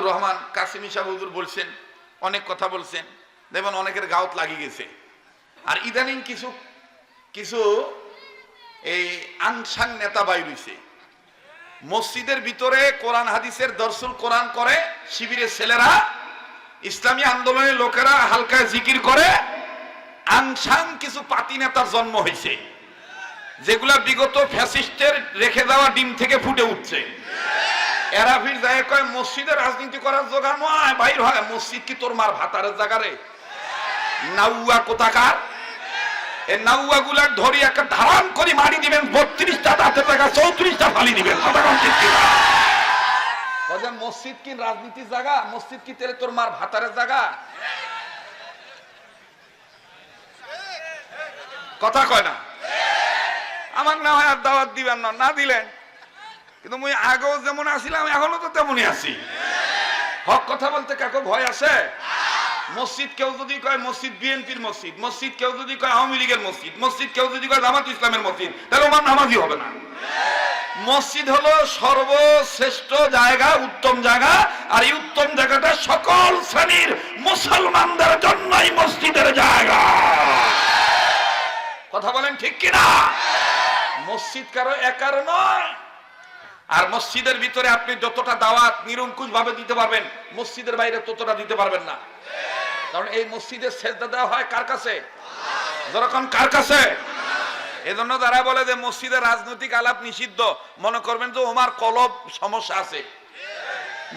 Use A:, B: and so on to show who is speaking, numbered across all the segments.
A: আব্দুর রহমান কাসিমি সাহেব হুজুর বলছেন, অনেক কথা বলছেন, দেখবেন অনেকের গাউত লাগিয়ে গেছে। আর ইদানিং কিছু কিছু এই আংসাং নেতা বাইর হইছে, মসজিদের ভিতরে কোরআন হাদিসের দর্শুল কোরআন করে, শিবিরের ছেলেরা ইসলামী আন্দোলনের লোকেরা হালকা জিকির করে। আংসাং কিছু পাতি নেতার জন্ম হয়েছে, যেগুলা বিগত ফ্যাসিস্টের রেখে দেওয়া ডিম থেকে ফুটে উঠছে। এরা ফির যায় কয় মসজিদে রাজনীতি করার জোগা নয়, বাইর হয়। মসজিদ কি তোর মার ভাতারের জায়গারে? নাউয়া কোথাকার? এই নাউয়া গুলা ধরি একটা ধারণ করে মারি দিবেন, 32টা দাঁতের জায়গা 34টা ফালি দিবেন। মসজিদ কি রাজনীতির জায়গা? মসজিদ কি তেলে তোর মার ভাতারের জায়গা? কথা কয় না। আমার না হয় আর দাওয়াত দিবেন না, না দিলেন, কিন্তু মুই আগেও যেমন আসিলাম এখনো তো তেমনই আছি। হক কথা বলতে কাকে ভয় আছে? মসজিদ কেউ যদি কয় মসজিদ বিএনপির মসজিদ, মসজিদ কেউ যদি কয় আওয়ামী লীগের মসজিদ, মসজিদ কেউ যদি কয় জামাত ইসলামের মসজিদ, তাহলে আমার নামাজই হবে না। মসজিদ হলো সর্বশ্রেষ্ঠ জায়গা, উত্তম জায়গা। আর এই উত্তম জায়গাটা সকল শ্রেণীর মুসলমানদের জন্যই মসজিদের জায়গা। কথা বলেন ঠিক কিনা? মসজিদ কারো একার নয়। আর মসজিদের ভিতরে আপনি যতটা দাওয়াত নিরঙ্কুশ ভাবে দিতে পারবেন, মসজিদের বাইরে ততটা দিতে পারবেন না। কারণ এই মসজিদের সেজদা দেওয়া হয় কার কাছে? যখন কার কাছে? এজন্য যারা বলে যে মসজিদে রাজনৈতিক আলাপ নিষিদ্ধ, মনে করবেন যে ওমার কলব সমস্যা আছে।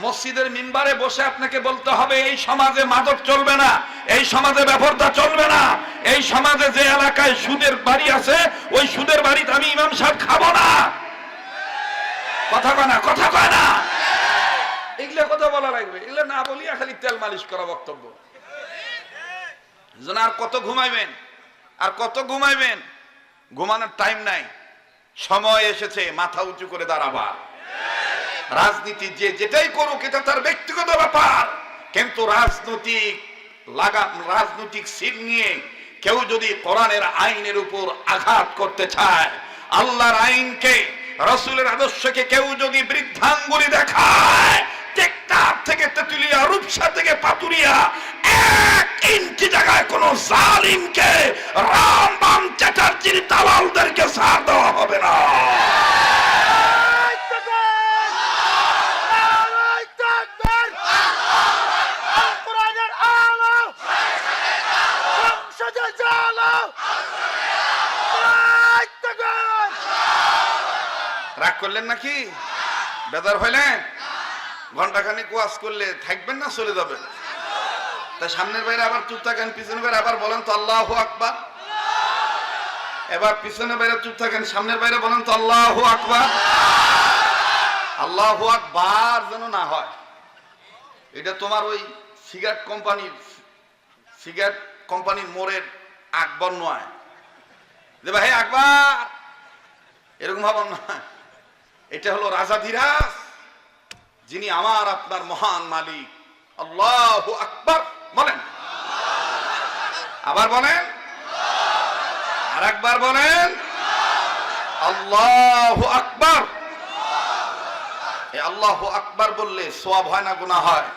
A: মসজিদের মিম্বারে বসে আপনাকে বলতে হবে এই সমাজে মাদক চলবে না, এই সমাজে ব্যবহারটা চলবে না, এই সমাজে যে এলাকায় সুদের বাড়ি আছে ওই সুদের বাড়িতে আমি ইমাম সাহেব খাবো না। কথা কয় না? কথা কয় না? এগুলো কথা বলা লাগবে। এগুলো না বলিয়া খালি তেল মালিশ করা বক্তব্য। আর কত ঘুমাইবেন? আর কত ঘুমাইবেন? ঘুমানোর টাইম নাই, সময় এসেছে মাথা উঁচু করে দাঁড়াবার। রাজনীতি যে যেটাই করুক এটা তার ব্যক্তিগত ব্যাপার, কিন্তু রাজনৈতিক সিল নিয়ে কেউ যদি কোরআনের আইনের উপর আঘাত করতে চায়, আল্লাহর আইনকে, রাসূলের আদর্শকে কেউ যদি বৃদ্ধাঙ্গুলি দেখায়, টেকনাফ থেকে তেতুলিয়া, রূপসা থেকে পাতুরিয়া, 1 ইঞ্চি জায়গায় কোন জালিমকে, রামবাম চ্যাটার্জির দালালদেরকে ছাড় দেওয়া হবে না। রাগ করলেন নাকি? বেজার হইলেন? ঘন্টাখানিক ওয়াজ করলে থাকবেন না চলে যাবেন? তাই সামনের বাইরে আবার চুপ থাকেন, পিছনের বাইরে আবার বলেন তো আল্লাহু আকবার। এবার পিছনের বাইরে চুপ থাকেন, সামনের বাইরে বলেন তো আল্লাহু আকবার। আল্লাহু আকবার যেন না হয়। এটা তোমার ওই সিগারেট কোম্পানির মোড়ের আকবর নয় যে ভাই আকবর, এরকম ভাবন নয়। এটা হলো রাজাধিরাজ, যিনি আমার আপনার মহান মালিক। আল্লাহু আকবার বলেন, আবার বলেন, আর একবার বলেন আল্লাহু আকবার। এই আল্লাহু আকবার বললে সওয়াব হয় না গুনাহ হয়?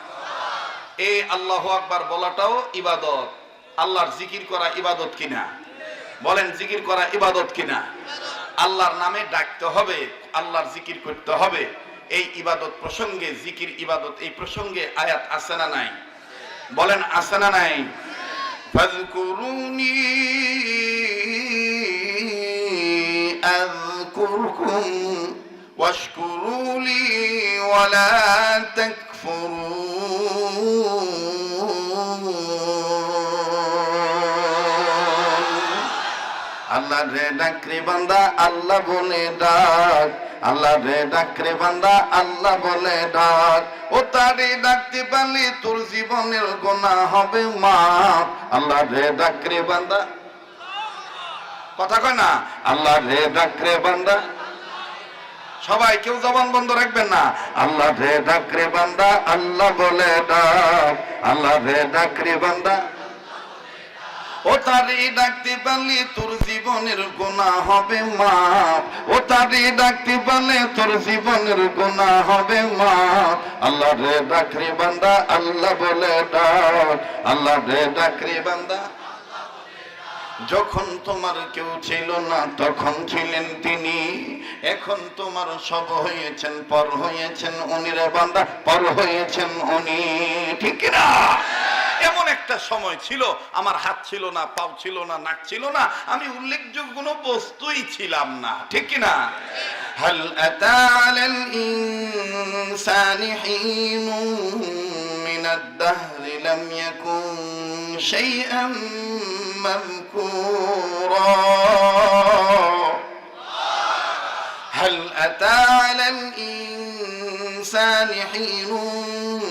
A: এই আল্লাহু আকবার বলাটাও ইবাদত। আল্লাহর জিকির করা ইবাদত কিনা? বলেন, জিকির করা ইবাদত কিনা? আল্লাহর নামে ডাকতে হবে, আল্লাহর জিকির করতে হবে। এই ইবাদত প্রসঙ্গে, জিকির ইবাদত, এই প্রসঙ্গে আয়াত আছে না নাই? বলেন আছে না নাই? ফাযকুরুনি আযকুরকুম ওয়াশকুরুলি ওয়ালা তাকফুরুন। আল্লাহ রে ডাকরে বান্দা আল্লাহ বলে ডাক, আল্লাহ রে ডাকরে বান্দা আল্লাহ বলে ডাক। ও তারে ডাকতে পারলে তোর জীবনের গুনাহ হবে মাফ। আল্লাহ রে ডাকরে বান্দা, কথা কয় না? আল্লাহ রে ডাকরে বান্দা। সবাই কেউ জবান বন্ধ রাখবেন না। আল্লাহ রে ডাকরে বান্দা আল্লাহ বলে ডাক, আল্লাহ রে ডাকরে বান্দা। ও তারে ডাকতে পারলে তোর জীবনের গুনাহ হবে মাফ, ও তারে ডাকতে পারলে তোর জীবনের গুনাহ হবে মাফ। আল্লাহ রে ডাক রে বান্দা আল্লাহ বলে ডাক, আল্লাহ রে ডাক রে বান্দা। যখন তোমার কেউ ছিল না তখন ছিলেন তিনি, এখন তোমার সব হয়েছেন পর হয়েছেন উনি রে বান্দা, পর হয়েছেন উনি, ঠিক না? এমন একটা সময় ছিল আমার হাত ছিল না, পাও ছিল না, নাক ছিল না, আমি উল্লেখযোগ্য কোনো বস্তুই ছিলাম না, ঠিক না? হাল আতা আলাল ইনসানি হিনুন মিনাদ দাহরি লাম ইয়াকুন শাইআন মাযকুরা। হাল আতা আলাল ইনসানি হিনুন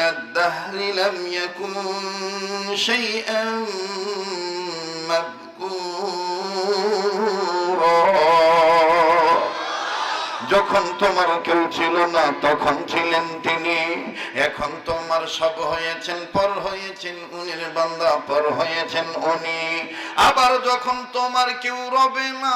A: الدهر لم يكن شيئا مذكورا। যখন তোমার কেউ ছিল না তখন ছিলেন তিনি, এখন তোমার সব হয়েছেন পর হয়েছেন উনি রে বান্দা, পর হয়েছেন উনি। আবার যখন তোমার কেউ রবে না,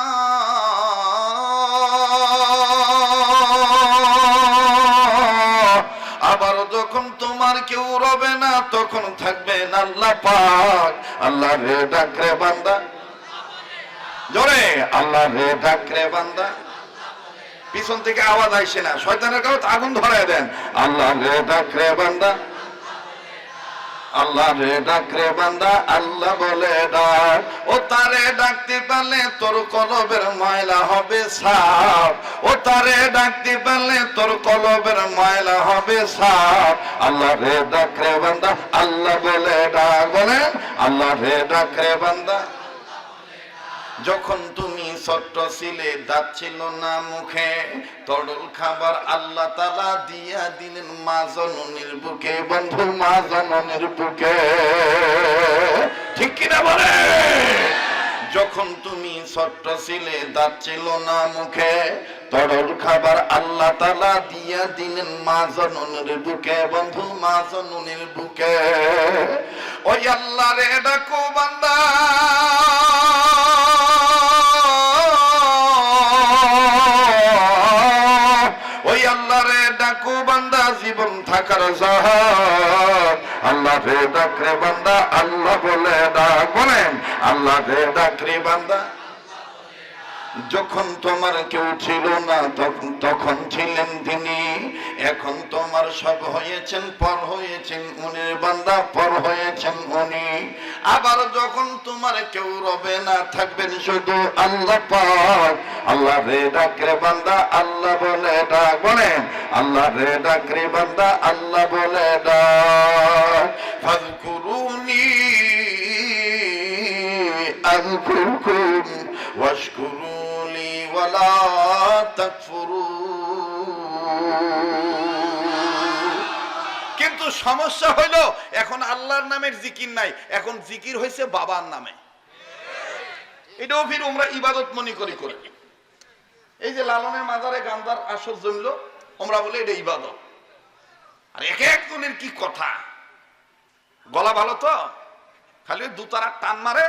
A: আবার যখন তোমার কেউ রবে না তখন থাকবেন আল্লাহ পাক। আল্লাহ রে ডাক রে বান্দা, জোরে আল্লাহ রে ডাক রে বান্দা। পিছন থেকে আওয়াজ আইসে না, শয়তানের গায়ে আগুন ধরায় দেন। আল্লাহ রে ডাক রে বান্দা, আল্লাহ রে ডাক রে বান্দা, আল্লাহ বলে ডাক। ও তারে ডাকতে পারলে তোর কলবের ময়লা হবে সাফ, ও তারে ডাকতে পারলে তোর কলবের ময়লা হবে সাফ। আল্লাহ রে ডাক রে বান্দা, আল্লাহ বলে ডাক। বলেন আল্লাহ রে ডাক রে বান্দা। যখন তুমি ছোট্ট ছিলে দাঁত ছিল না মুখে, তরল খাবার আল্লাহ তাআলা দিয়া দিলেন মা জননীর বুকে, বন্ধু মা জননীর বুকে, ঠিক কিনা বলে? যখন তুমি ছোট্ট ছিলে দাঁত ছিল না মুখে, তরল খাবার আল্লাহ তাআলা দিয়া দিলেন মা জননীর বুকে, বন্ধু মা জননীর বুকে। ওই আল্লাহ রে ডাকো বান্দা, ওই আল্লাহ রে ডাকো বান্দা, জীবন থাকার জাহাজ। আল্লাহ রে ডাক রে বান্দা, আল্লাহ বলে ডাক। বলেন আল্লাহ রে ডাক রে বান্দা। যখন তোমার কেউ ছিল না তখন ছিলেন তিনি, এখন তোমার সব হয়েছেন পর হয়েছেন উনি বান্দা, পর হয়েছেন উনি। আবার যখন তোমার কেউ রবে না থাকবেন শুধু আল্লাহ পাক। আল্লাহ রে ডাক রে বান্দা, আল্লাহ বলে ডাক। বলেন আল্লাহ রে ডাক রে বান্দা, আল্লাহ বলে ডাক। ফাযকুরুনি আযকুরকুম ওয়াশকুরুলি ওয়ালা তাকফুরুন। কিন্তু সমস্যা হইল এখন আল্লাহর নামের জিকির নাই, এখন জিকির হয়েছে বাবার নামে। এটাও ফির আমরা ইবাদত মনে করি করে। এই যে লালনের মাজারে গান্ধার আসর জমলো, আমরা বলে এটা ইবাদত। আর এক একজনের কি কথা, গলা ভালো তো খালি দুতারা টান মারে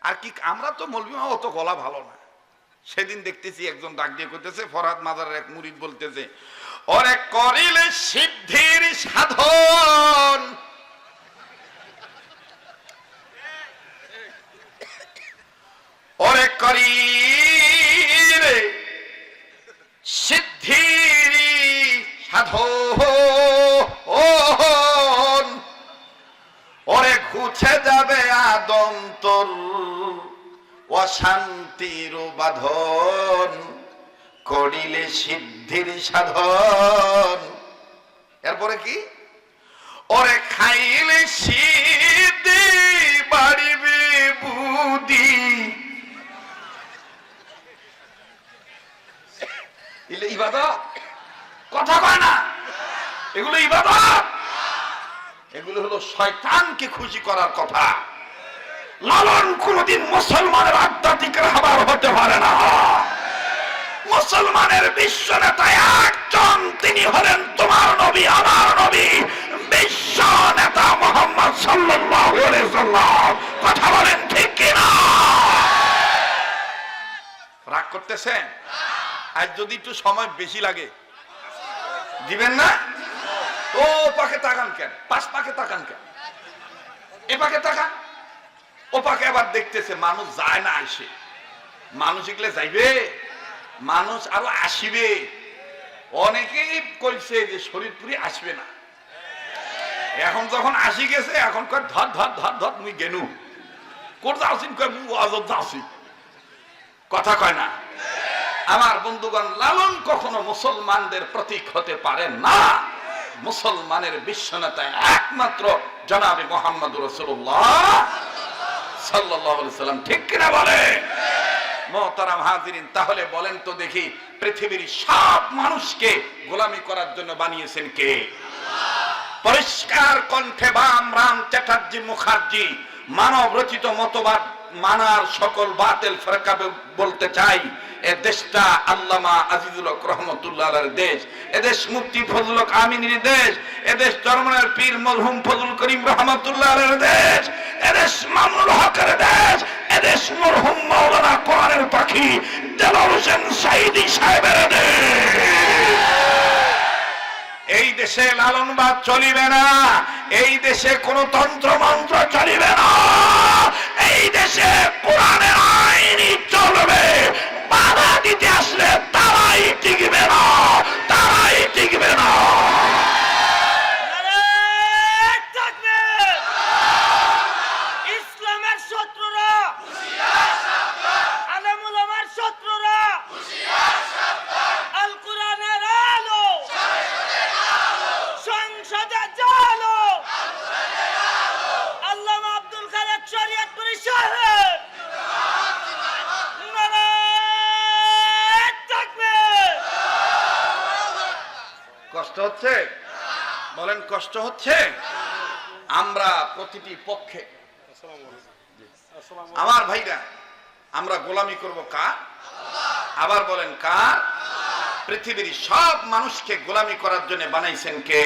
A: আর কি। আমরা তো মৌলভী মা অত গলা ভালো না। সেদিন দেখতেছি একজন ডাক দিয়ে করতেছে, ফরহাদ মাজারের এক মুরিদ বলতেছে, ওরে করিলে সিদ্ধির সাধন, ওরে করিলে সিদ্ধির সাধন, ওরে ঘুছে যাবে আদম তোর অশান্তির বাঁধন, করিলে সিদ্ধির সাধন। এরপরে কি? ওরে খাইলে সিদ্ধি বাড়িবে বুদ্ধি। ইবাদত কথা কয় না, এগুলো ইবাদত। এগুলো হলো শয়তানকে খুশি করার কথা। লালন কোনদিন মুসলমানের আধ্যাত্মিক রাহবার হতে পারে না। মুসলমানের বিশ্ব নেতা একজন, তিনি হলেন তোমার নবী, আমার নবী, বিশ্ব নেতা মুহাম্মদ সাল্লাল্লাহু আলাইহি ওয়াসাল্লাম। কথা আর যদি একটু সময় বেশি লাগে দিবেন না? ও পাকে তাকান কেন? পাশ পাকে তাকান কেন? এ পাকে তাকান। ও পাকে আবার দেখতেছে মানুষ যায় না আসে। মানুষ এগুলো যাইবে, মানুষ আরো আসিবে। অনেকেই কইছে যে শরীরপুরি আসবে না। এখন যখন আসি গেছে এখন কয় ধর ধর ধর ধর মুই গেনু কোর যাওছিন কয় মু আজব যাওছি। কথা কয় না। আমার বন্ধুগণ, লালন কখনো মুসলমানদের প্রতীক হতে পারে না। মুসলমানের বিশ্বনেতা একমাত্র জনাবে মুহাম্মদ রাসূলুল্লাহ সাল্লাল্লাহু আলাইহি সাল্লাম। ঠিক কিনা বলে? মুহতারাম হাজিরিন, তাহলে বলেন তো দেখি, পৃথিবীর সব মানুষকে গোলামি করার জন্য বানিয়েছেন কে? পরিষ্কার কণ্ঠে বামরাম চ্যাটার্জি মুখার্জি মানব রচিত মতবাদ মানার সকল বাতিল ফরকা বলতে চাই, এ দেশটা আল্লামা আজিজুল হক রহমতুল্লাহ আলাইহির দেশ, এদেশ মুফতি ফজলুল হক আমিনীর দেশ, এদেশ চরমনার পীর মরহুম ফজলুল করিম রহমতুল্লাহ আলাইহির দেশ, এদেশ মামুনুল হকের দেশ, এদেশ মরহুম মাওলানা কোরআনের পাখি দেলোয়ার হোসেন সাঈদী সাহেবের দেশ। এই দেশে লালনবাদ চলিবে না, এই দেশে কোন তন্ত্র মন্ত্র চলিবে না, এই দেশে কোরআনের আইনই চলবে। বাধা দিতে আসলে তারাই টিকবে না, তারাই টিকবে না।
B: ইসলামের শত্রুরা, আলেম ওলামার শত্রুরা, আল কোরআনের আলো সংসদে জ্বালো। আল্লামা আব্দুল খালেক শরীয়তপুরী সাহেব নারায়ে তাকবীর।
A: কষ্ট হচ্ছে? বলেন কষ্ট হচ্ছে? আমরা প্রতিটি পক্ষে, আমার ভাইরা, আমরা গোলামি করব কার? আবার বলেন কার? পৃথিবীর সব মানুষকে গোলামি করার জন্য বানাইছেন কে?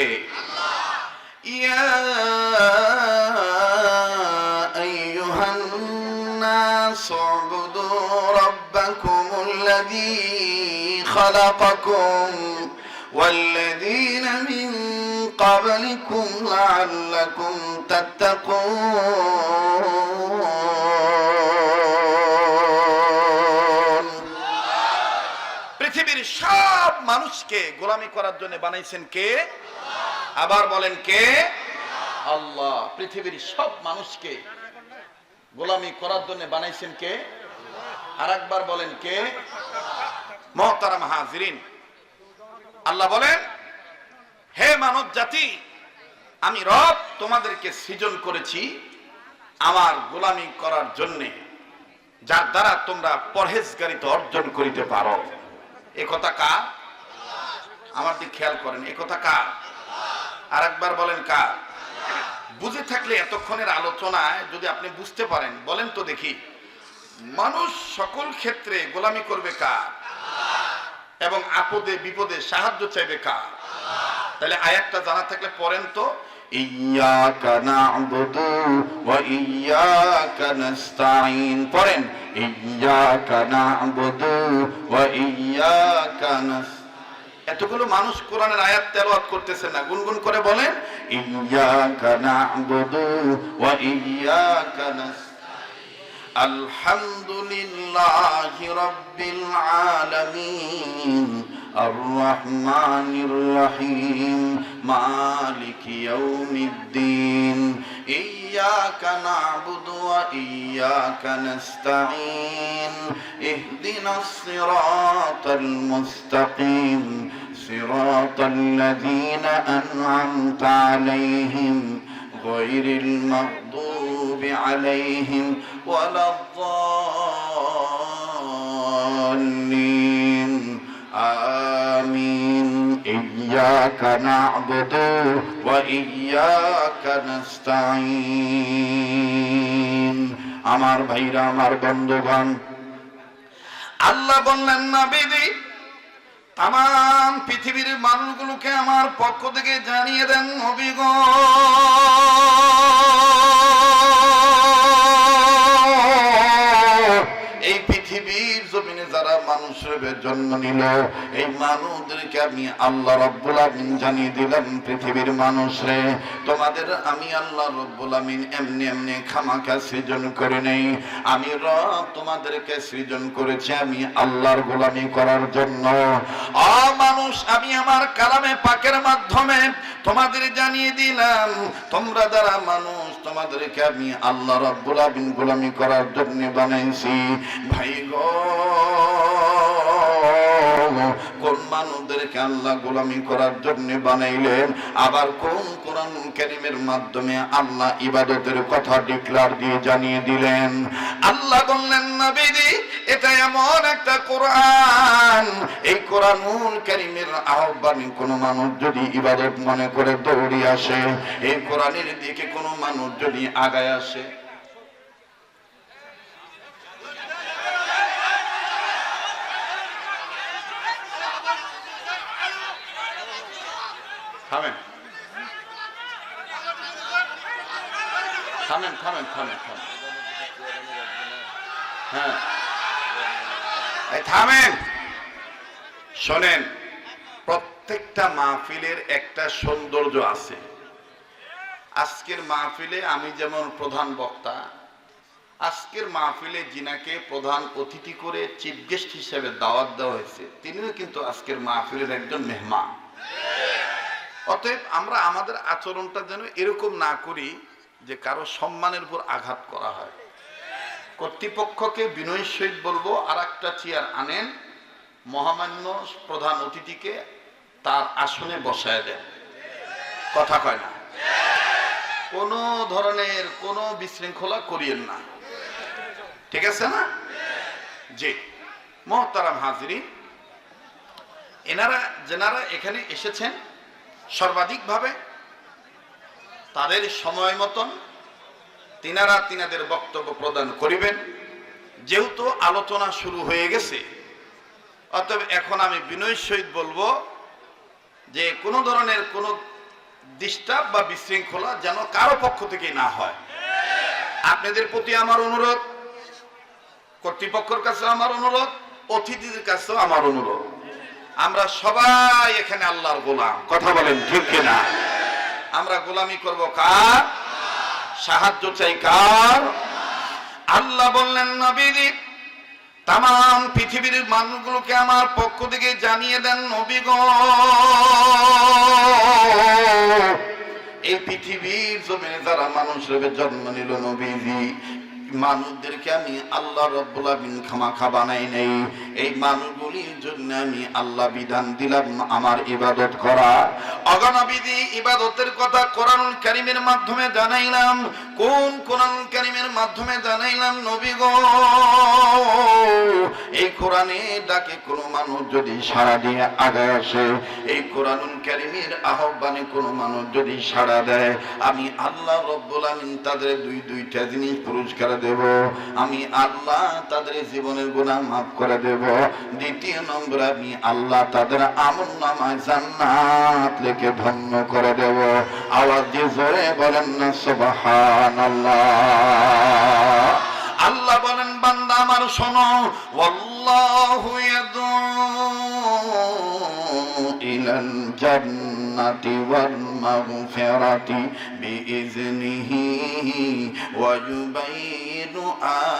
A: ইয়া আইয়ুহান নাস উবুদু রাব্বাকুমুল্লাযী খালাকাকুম ওয়াল্লাযীনা মিন ক্বাবলিকুম লাআল্লাকুম তাত্তাকুন। পৃথিবীর সব মানুষকে গোলামি করার জন্য বানাইছেন কে? আবার বলেন কে? আল্লাহ। পৃথিবীর সব মানুষকে গোলামি করার জন্য বানাইছেন কে? আরেকবার বলেন কে? মুহতারাম হাজিরিন, আল্লাহ বলেন, হে মানব জাতি, আমি রব তোমাদেরকে সৃজন করেছি আমার গোলামি করার জন্য, যার দ্বারা তোমরা পরহেজগারিতা অর্জন করিতে পারো। এ কথা কার? আমার দিক খেয়াল করেন, এ কথা কার? আরেকবার বলেন কার? বুঝে থাকলে এতক্ষণের আলোচনায় যদি আপনি বুঝতে পারেন, বলেন তো দেখি, মানুষ সকল ক্ষেত্রে গোলামি করবে কার? এবং আপদে বিপদে সাহায্য চাইবে কার? তাহলে আয়াতটা জানা থাকলে পড়েন তো, ইয়্যাকা না'বুদু ওয়া ইয়্যাকা নাস্তাঈন। পড়েন, ইয়্যাকা না'বুদু ওয়া ইয়্যাকা নাস্তাঈন। এতগুলো মানুষ কোরআনের আয়াত তেলাওয়াত করতেছে না, গুনগুন করে বলেন, ইয়্যাকা না'বুদু ওয়া ইয়্যাকা নাস্তাঈন। আলহামদুলিল্লাহি রাব্বিল আলামিন আর-রাহমানির রহিম মালিকি ইয়াউমিদ্দিন ইয়্যাকা না'বুদু ওয়া ইয়্যাকা নাস্তাঈন ইহদিনাস সিরাতাল মুস্তাকিম সিরাতাল লাযীনা আন'আমতা আলাইহিম গায়রিল মাগদুবি আলাইহিম ওয়ালা ضالين آمين إياك نعبد وإياك نستعين। আমার ভাইরা, আমার বন্ধুগণ, আল্লাহ বললেন, নবীজি তাম পৃথিবীর মানুষগুলোকে আমার পক্ষ থেকে জানিয়ে দেন, নবী গো, এই পৃথিবীর জমিনে যারা মানুষ রূপে জন্ম নিল, এই মানুষদেরকে আমি আল্লাহ রাব্বুল আমিন জানিয়ে দিলাম, পৃথিবীর মানুষরে তোমাদের আমি আল্লাহ রাব্বুল আমিন এমনি এমনি খামাখা সৃজন করে নেই। আমি রব তোমাদেরকে সৃজন করেছি আমি আল্লাহর গোলামি করার জন্য। মানুষ আমি আমার কালামে পাকের মাধ্যমে তোমাদের জানিয়ে দিলাম, তোমরা যারা মানুষ তোমাদেরকে আমি আল্লাহ রাব্বুল আমিন গোলামি করার জন্য বানাইছি। ভাই গো, কোন মানুষদেরকে আল্লাহ গোলামি করার জন্য বানাইলেন, আবার কোন কোরআন কারীমের মাধ্যমে আল্লাহ ইবাদতের কথা ডিক্লার দিয়ে জানিয়ে দিলেন। আল্লাহ বললেন, নবীজি এটা এমন একটা কোরআন, এই কোরআনুল কারীমের আহ্বানে কোন মানুষ যদি ইবাদত মনে করে দৌড়ে আসে, এই কোরআনের দিকে কোন মানুষ যদি আগায় আসে, থামেন থামেন থামেন থামেন থামেন, হ্যাঁ থামেন। শোনেন, প্রত্যেকটা মাহফিলের একটা সৌন্দর্য আছে। আজকের মাহফিলে আমি যেমন প্রধান বক্তা, আজকের মাহফিলে যিনাকে প্রধান অতিথি করে চিফ গেস্ট হিসেবে দাওয়াত দেওয়া হয়েছে, তিনিও কিন্তু আজকের মাহফিলের একজন মেহমান। অতএব আমরা আমাদের আচরণটা যেন এরকম না করি যে কারো সম্মানের উপর আঘাত করা হয়। কর্তৃপক্ষকে বিনয়ের সহিত বলবো, আর একটা চেয়ার আনেন, মহামান্য প্রধান অতিথিকে তার আসনে বসায় দেন। কথা কয় না, কোনো ধরনের কোনো বিশৃঙ্খলা করিয়েন না, ঠিক আছে না? জি মুহতারাম হাজিরিন, যেনারা এখানে এসেছেন সর্বাধিকভাবে তাদের সময় মতন তিনাদের বক্তব্য প্রদান করিবেন। যেহেতু আলোচনা শুরু হয়ে গেছে, অতএব এখন আমি বিনয়ের সহিত বলবো যে কোনো ধরনের কোনো ডিস্টার্ব বা বিশৃঙ্খলা যেন কারো পক্ষ থেকে না হয়। আপনাদের প্রতি আমার অনুরোধ, কর্তৃপক্ষের কাছে আমার অনুরোধ, অতিথিদের কাছেও আমার অনুরোধ, আমরা সবাই এখানে আল্লাহর গোলাম। কথা বলেন ঠিক কিনা? আমরা গোলামি করব কার? সাহায্য চাই কার? আল্লাহ বললেন, নবীজি তাম পৃথিবীর মানুষগুলোকে আমার পক্ষ থেকে জানিয়ে দেন, নবী গো এই পৃথিবীর জমিনে যারা মানুষের জন্ম নিল, নবীজি মানুষদেরকে আমি আল্লাহ রাব্বুল আমিন খামাখা বানাই নাই। এই মানুষগুলির জন্য আমি আল্লাহ বিধান দিলাম আমার ইবাদত করা। অগণবিধি ইবাদতের কথা কোরআনুল কারীমের মাধ্যমে জানাইলাম। কোন কোরআনুল কারীমের মাধ্যমে জানাইলাম? নবী গো এই কোরআনে ডাকে কোনো মানুষ যদি সাড়া দিয়ে আগায় আসে, এই কোরআনুল কারীমের আহ্বানে কোনো মানুষ যদি সাড়া দেয়, আমি আল্লাহ রাব্বুল আমিন তাদের দুইটা জিনিস পুরস্কার দেব। আমি আল্লাহ তাদের জীবনের গুনাহ মাফ করে দেব। দ্বিতীয় নম্বর, আমি আল্লাহ তাদের আমলনামায় জান্নাত লিখে ধন্য করে দেব। আওয়াজ দিয়ে জোরে বলেন না সুবহানাল্লাহ। আল্লাহ বলেন, বান্দা আমার শোনো, ওয়াল্লাহু ইয়াদউ ইলাল জান্নাতি ওয়াল মাগফিরাতি বিইজনিহি ওয়া ইউবাইয়িনু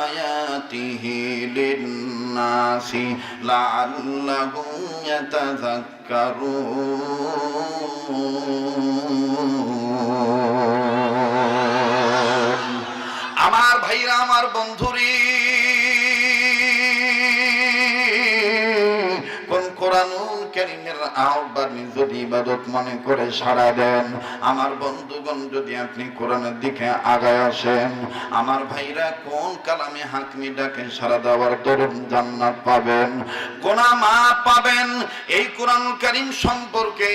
A: আয়াতিহি লিন-নাসি লাআল্লাহুম ইয়াতাযাক্কারুন। আমার ভাইরা, আমার বন্ধুরি, কোন কোরআনুল কারীমের আহ্বানে যদি ইবাদত মনে করে সাড়া দেন, আমার বন্ধুগণ যদি আপনি কোরআনের দিকে আগায় আসেন, আমার ভাইরা কোন কালামে হাকমি ডাকে সাড়া দেওয়ার দরুন জান্নাত পাবেন, গুনাহ মাফ পাবেন। এই কোরআনুল কারীম সম্পর্কে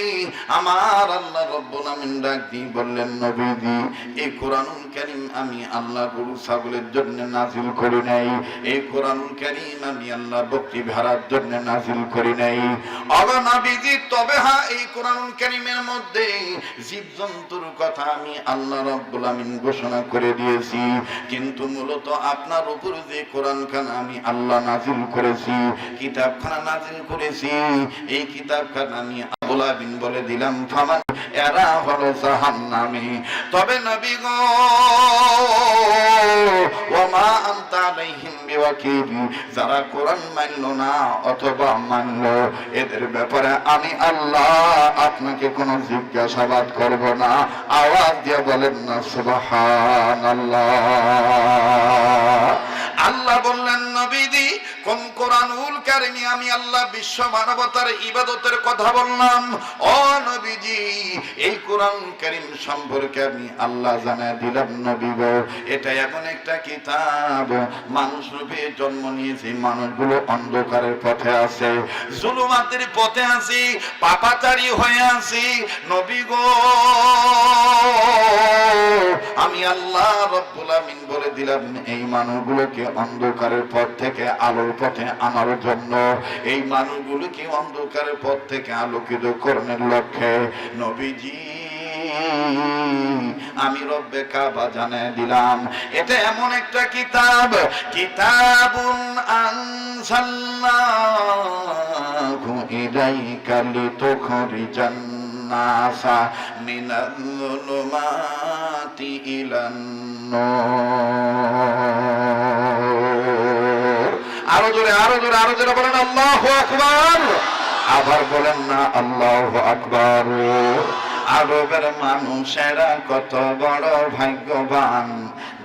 A: আমার আল্লাহ রাব্বুল আমিন ডাক দিয়ে বললেন, নবীজি এই কোরআনুল কারীম আমি আল্লাহ গরু ছাগলের জন্য নাজিল করি নাই। এই কোরআনুল কারীম আমি আল্লাহ ভক্তি ভরার জন্য নাজিল করি নাই। অগণবিধি নবীজি তবে হ্যাঁ এই কোরআনুল কারীমের মধ্যে জীবজন্তুর কথা আমি আল্লাহ রাব্বুল আমিন ঘোষণা করে দিয়েছি, কিন্তু মূলত আপনার উপর যে কোরআনখানা আমি আল্লাহ নাজিল করেছি, কিতাবখানা নাজিল করেছি, এই কিতাবখানা আমি আবুল আমিন বলে দিলাম ফামান, এরা হলো জাহান্নামী। তবে নবী গো ওমা আনতা আলাইহিম বিওয়াকিল, যারা কোরআন মানলো না অথবা মানলো এদের ব্যাপারে আমি আল্লাহ আপনাকে কোনো জিজ্ঞাসাবাদ করব না। আওয়াজ দিয়ে বলেন না সুবহানাল্লাহ। আল্লাহ বললেন নবীজি কোন কোরআনুল কারীমে আমি আল্লাহ বিশ্ব মানবতার ইবাদতের কথা বললাম। ও নবীজি এই কোরআনুল কারীম সম্পর্কে আমি আল্লাহ জানায় দিলাম নবী গো, এটা এমন একটা কিতাব মানুষ রূপে জন্ম নিয়েছে, মানুষগুলো অন্ধকারের পথে আছে, জুলুমাতের পথে আছে, পাপাচারী হয়ে আছে। নবী গো আমি আল্লাহ রাব্বুল আমিন বলে দিলাম এই মানুষগুলোকে অন্ধকারের পথ থেকে আলোর পথে আনার জন্য, এই মানুষগুলোকে অন্ধকারের পথ থেকে আলোকিত করার লক্ষ্যে নবীজি আমি রব্বে কাবা জানিয়ে দিলাম এটা এমন একটা কিতাব, কিতাবুন আনজালনাহু ইলাইকা লিতুখরিজান নাসা মিনাল-যুলুমাতি ইলান-নূর। আরো জোরে আরো জোরে আরো জোরে বলেন আল্লাহু আকবার। আবার বলেন না আল্লাহু আকবার। আরবের মানুষেরা কত বড় ভাগ্যবান,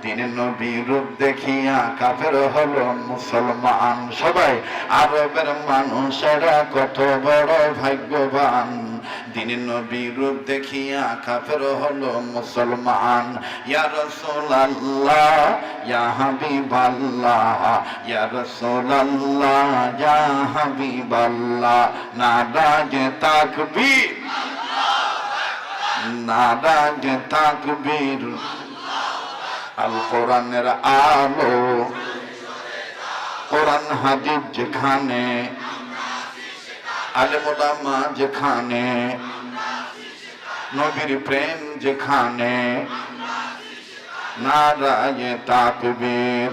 A: দিনের নবীর রূপ দেখিয়া কাফের হলো মুসলমান। সবাই আরবের মানুষেরা কত বড় ভাগ্যবান, দিনের নবীর রূপ দেখিয়া কাফের হলো মুসলমান। ইয়া রাসূলুল্লাহ ইয়া হাবিবাল্লাহ ইয়া রাসূলুল্লাহ ইয়া হাবিবাল্লাহ, নারায়ে তাকবীর নারায়ে তাকবীর। আল কোরআনের আলো, কোরআন হাদিস যেখানে, আলেম ওলামা যেখানে, নবীর প্রেম যেখানে, নারায়ে তাকবীর।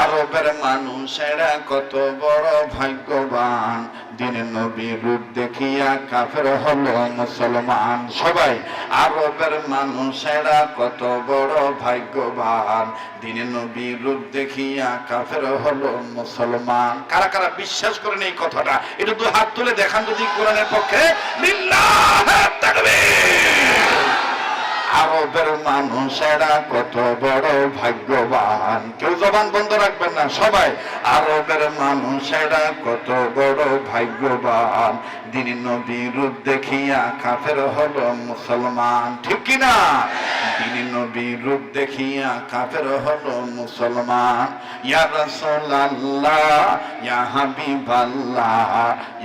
A: আরবের মানুষেরা কত বড় ভাগ্যবান, দিনের নবীর রূপ দেখিয়া কাফের হলো মুসলমান। সবাই আরবের মানুষেরা কত বড় ভাগ্যবান, দিনের নবীর রূপ দেখিয়া কাফের হলো মুসলমান। কারা কারা বিশ্বাস করেন এই কথাটা? এটা তো হাত তুলে দেখান যদি কোরআনের পক্ষে। লিল্লাহে তাকবীর। আরবের মানুষেরা কত বড় ভাগ্যবান, কেউ জবান বন্ধ রাখবেন না সবাই। আরবের মানুষেরা কত বড় ভাগ্যবান, দিনের নবীর রূপ দেখিয়া কাফের হলো মুসলমান। ঠিক কিনা? দিনের নবীর রূপ দেখিয়া কাফের হলো মুসলমান। ইয়া রাসূলুল্লাহ ইয়া হাবিবাল্লাহ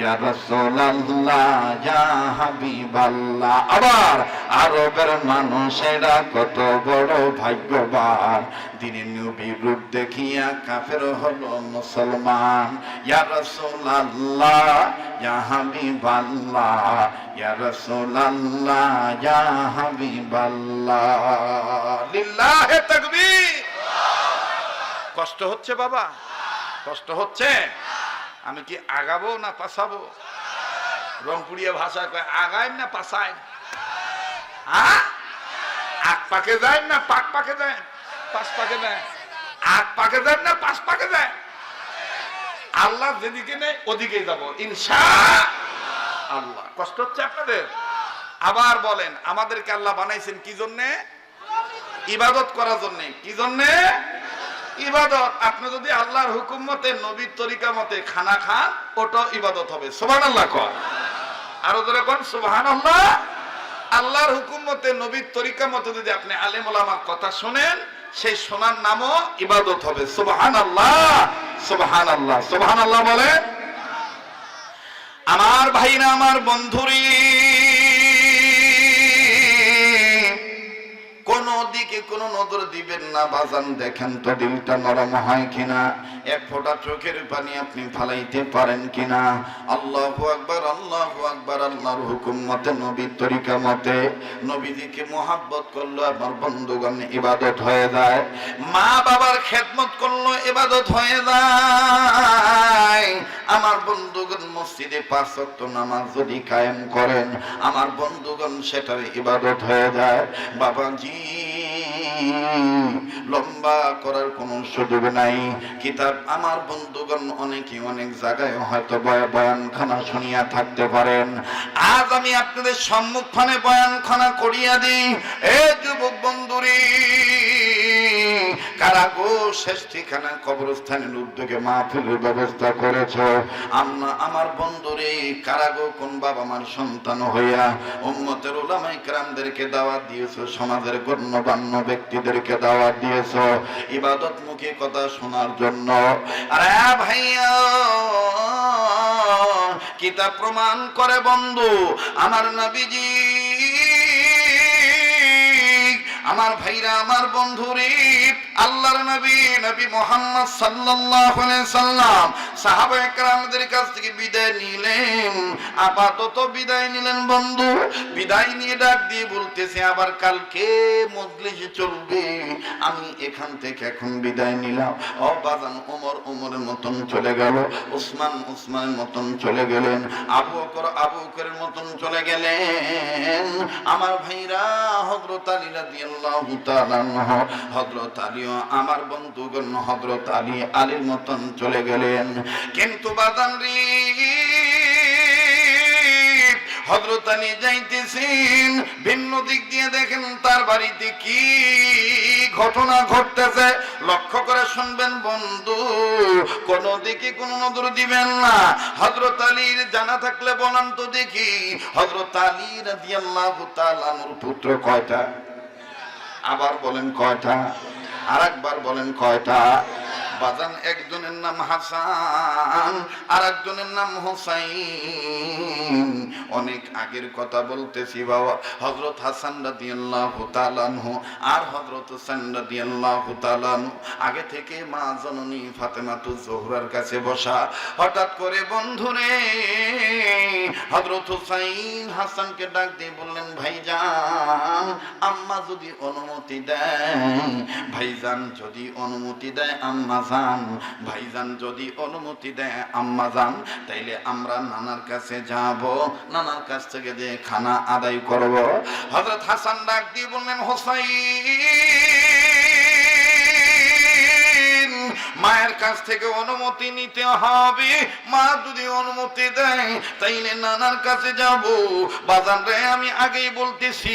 A: ইয়া রাসূলুল্লাহ ইয়া হাবিবাল্লাহ। আবার আরবের মানুষেরা কত বড় ভাগ্যবান, দিনের নবীর রূপ দেখিয়া কাফের হলো মুসলমান। ইয়া রাসূলুল্লাহ ইয়া হাবিবাল্লাহ ইয়া রাসূলুল্লাহ ইয়া হাবিবাল্লাহ। লিল্লাহে তাকবীর। কষ্ট হচ্ছে বাবা? কষ্ট হচ্ছে? আমি কি আগাবো না পাছাবো? রংপুরিয়া ভাষায় কয় আগায় না পাছায়। আগ পাকে যায় না পাক পাকে যায়? পাঁচ পাকে যায়। আগ পাকে যায় না পাঁচ পাকে যায়? আল্লাহ যেদিকে নেই ওদিকে যাব ইনশাআল্লাহ। কষ্ট হচ্ছে আপনাদের? আবার বলেন আমাদেরকে আল্লাহ বানাইছেন কি জন্যে? ইবাদত করার জন্যে। কি জন্যে? ইবাদত। আপনি যদি আল্লাহর হুকুম মতে নবীর তরিকা মতে খানা খান ওটাও ইবাদত হবে। সুবহানাল্লাহ কর। আরো ধরে কোন সুবহানাল্লাহ। আল্লাহর হুকুম মতে নবীর তরিকা মতে যদি আপনি আলেম ওলামার কথা শুনেন সেই শোনার নামও ইবাদত হবে। সুবহানাল্লাহ সুবহানাল্লাহ সুবহানাল্লাহ বলেন। আমার ভাইরা আমার বন্ধুরি, কোন দিকে দিকে কোনো নজর দিবেন না বাজান। দেখেন তো দিলটা নরম হয় কিনা, এক ফোঁটা চোখের পানি আপনি ফালাইতে পারেন কিনা। আল্লাহু আকবার, আল্লাহু আকবার। আল্লাহর হুকুম মতে, নবীর তরিকা মতে নবীজিকে মোহাব্বত করলো আমার বন্ধুগণ ইবাদত হয়ে যায়। মা বাবার খেদমত করলো ইবাদত হয়ে যায়। আমার বন্ধুগণ মসজিদে 5 ওয়াক্ত নামাজ যদি কায়েম করেন আমার বন্ধুগণ সেটার ইবাদত হয়ে যায়। বাবাজি লম্বা করার কোনো সুযোগ নাই। কিতাব আমার বন্ধুগণ অনেকে অনেক জায়গায় হয়তো বয়ানখানা শুনিয়া থাকতে পারেন। আজ আমি আপনাদের সম্মুখখানে বয়ানখানা করিয়া দিই। এ যুবক বন্ধুরে, কারাগো শেষ ঠিকানা কবরস্থানের উদ্যোগে মাহফিলের ব্যবস্থা করেছ। আমার বন্ধুরে, কারাগো কোন বাবা মার সন্তান হইয়া উম্মতের উলামায়ে কেরামদেরকে দাওয়াত দিয়েছো, সমাজের গণ্যমান্য ব্যক্তিদেরকে দাওয়াত দিয়েছো ইবাদত মুখী কথা শোনার জন্য। আরে ভাইয়া, কিতাব প্রমাণ করে বন্ধু আমার নবীজি, আমার ভাইরা, আমার বন্ধুরে, আল্লাহর নবী নবী মুহাম্মদ সাল্লাল্লাহু আলাইহি সাল্লাম সাহাবায়ে কেরামদের কাছ থেকে বিদায় নিলেন। আপাতত বিদায় নিলেন বন্ধু। বিদায় নিয়ে ডাক দিয়ে বলতেছে আবার কালকে মজলিসে চলবে, আমি এখান থেকে এখন বিদায় নিলাম। ও বাজান, ওমর ওমরের মতন চলে গেল, উসমান উসমানের মতন চলে গেলেন, আবু বকরের মতন চলে গেলেন। আমার ভাইরা, হযরত আলী রাদিয়াল্লাহু তাআলা আনহু, হযরত আলীও আমার বন্ধুগণ হযরত আলীর মতন চলে গেলেন। কিন্তু বাজান রে, হযরত আলী যাইতেছেন, ভিন্ন দিক দিয়ে দেখেন তার বাড়িতে কি ঘটনা ঘটতেছে। লক্ষ্য করে শুনবেন বন্ধু, কোন দিকে কোন নজর দিবেন না। হযরত আলীর জানা থাকলে বলেন তো দেখি, হযরত আলী রাদিয়াল্লাহু তাআলা আনহুর পুত্র কয়টা? আবার বলেন কয়টা? আরেকবার বলেন কয়টা? বাজান, একজনের নাম হাসান আর একজনের নাম হুসাইন। অনেক আগের কথা বলতেছি বাবা। হযরত হাসান রাদিয়াল্লাহু তাআলা আনহু আর হযরত হুসাইন রাদিয়াল্লাহু তাআলা আনহু আগে থেকে মা জননী ফাতেমাতুজ জোহরার কাছে বসা। হঠাৎ করে বন্ধুরে, হযরত হুসাইন হাসানকে ডাক দিয়ে বললেন, ভাইজান আম্মা যদি অনুমতি দেয়, ভাইজান যদি অনুমতি দেয় আম্মা জান, ভাইজান যদি অনুমতি দেয় আম্মা জান, তাইলে আমরা নানার কাছে যাব, নানার কাছ থেকে যে খানা আদায় করব। হযরত হাসান ডাক দিয়ে বললেন, হোসাইন মায়ের কাছ থেকে অনুমতি নিতে হবে। মা যদি অনুমতি দেয় তাইলে নানার কাছে যাব। বাজান রে, আমি আগেই বলতেছি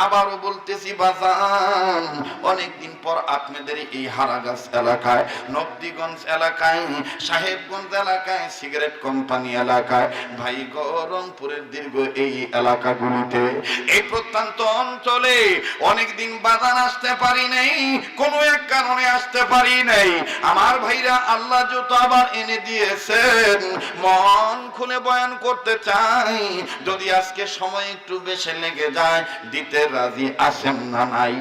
A: আবারও বলতেছি বাজান, অনেকদিন পর আপনাদের এই হারাগাছ এলাকায়, নবদিগঞ্জ এলাকায়, সাহেবগঞ্জ এলাকায়, সিগারেট কোম্পানি এলাকায়, ভাই রংপুরের দীর্ঘ এই এলাকাগুলিতে, এই প্রত্যন্ত অঞ্চলে অনেকদিন বাজান আসতে পারি নাই, কোনো এক কারণে আসতে পারি নাই। আমার ভাইরা, আল্লাহ যত আবার এনে দিয়েছেন, মন খুলে বয়ান করতে চাই। যদি আজকে সময় একটু বেশি লেগে যায়, দিতে রাজি আছেন না নাই?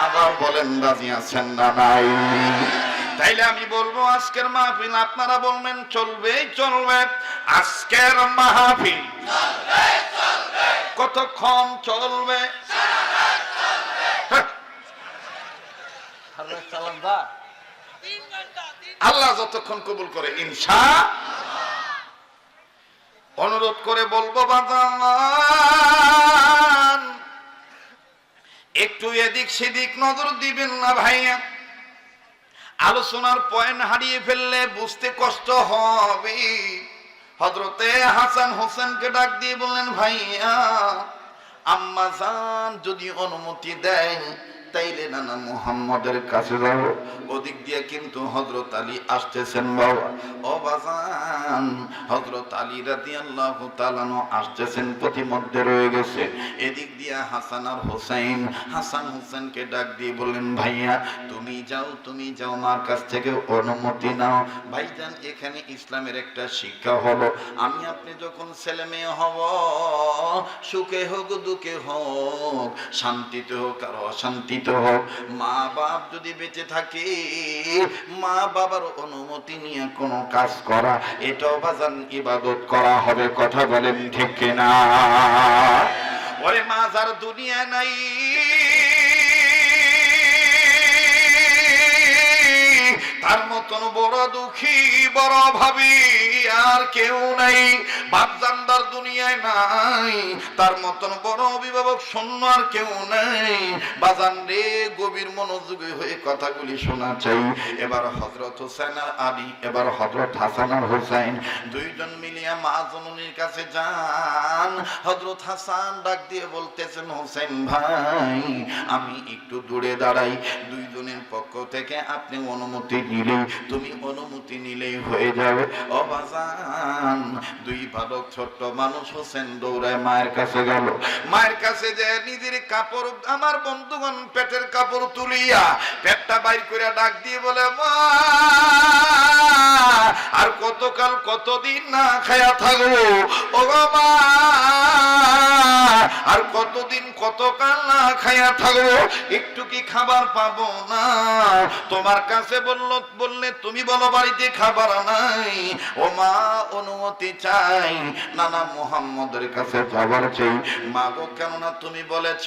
A: আবার বলেন রাজি আছেন না নাই? তাইলে আমি বলবো আজকের মাহফিল আপনারা বলবেন চলবেই চলবে। আজকের মাহফিল কতক্ষণ চলবে? আল্লাহ যতক্ষণ কবুল করে ইনশাআল্লাহ। অনুরোধ করে বলবো বাজান, একটু এদিক সেদিক নজর দিবেন না ভাইয়া। আলোচনার পয়েন্ট হারিয়ে ফেললে বুঝতে কষ্ট হবে। হযরতে হাসান হোসেনকে ডাক দিয়ে বললেন, ভাইয়া আম্মা জান যদি অনুমতি দেয় তাইলে নানা মুহাম্মদের কাছে যাবো। ওদিক দিয়ে কিন্তু হযরত আলী আসতেছেন বাবা। ও বাজান, হযরত আলী রাদিয়াল্লাহু তাআলা আনহু আসতেছেন, প্রতিমধ্যে রয়ে গেছে। এদিক দিয়ে হাসান আর হোসেন, হাসান হোসেনকে ডাক দিয়ে বললেন, ভাইয়া তুমি যাও মার কাছ থেকে অনুমতি নাও। ভাইজান, এখানে ইসলামের একটা শিক্ষা হলো, আমি আপনি যখন ছেলে মেয়ে হব সুখে হোক দুঃখে হোক, শান্তিতে হোক আর অশান্তিতে হোক, মা বাপ যদি বেঁচে থাকে মা বাবার অনুমতি নিয়ে কোনো কাজ করা এটাও বাজান ইবাদত করা হবে। কথা বলেন ঠিক কিনা? ওরে মা যার দুনিয়া নাই তার মতন বড় দুঃখী বড় ভাবি আর কেউ নাই। বাপজানদার দুনিয়ায় নাই তার মতন বড় অভিভাবক শূন্য আর কেউ নাই। বাজান রে, গভীর মনোযোগী হয়ে কথাগুলি শোনা চাই। এবার হযরত হোসেন আর আলী, এবার হযরত হাসান আর হোসেন দুইজন মিলিয়া মা জননীর কাছে যান। হযরত হাসান ডাক দিয়ে বলতেছেন, হোসেন ভাই আমি একটু দূরে দাঁড়াই, দুইজনের পক্ষ থেকে আপনি অনুমতি নিলে, তুমি অনুমতি নিলেই হয়ে যাবে। ও বাজান, দুই বালক ছোট্ট মানুষ হোসেন দৌড়ায় মায়ের কাছে গেল। মায়ের কাছে যে নিজের কাপড়, আমার বন্ধুগণ পেটের কাপড় তুলিয়া পেটটা বাইর করে ডাক দিয়ে বলে, মা আর কতকাল কতদিন না খায়া থাকবো, ও মা আর কতদিন কতকাল না খায়া থাকবো, একটু কি খাবার পাবো না? তোমার কাছে বললে তুমি বলো বাড়িতে খাবার নাই। ও মা অনুমতি চাই, নানা মুহাম্মদের কাছে যাবার চাই। মা গো, কেননা তুমি বলেছ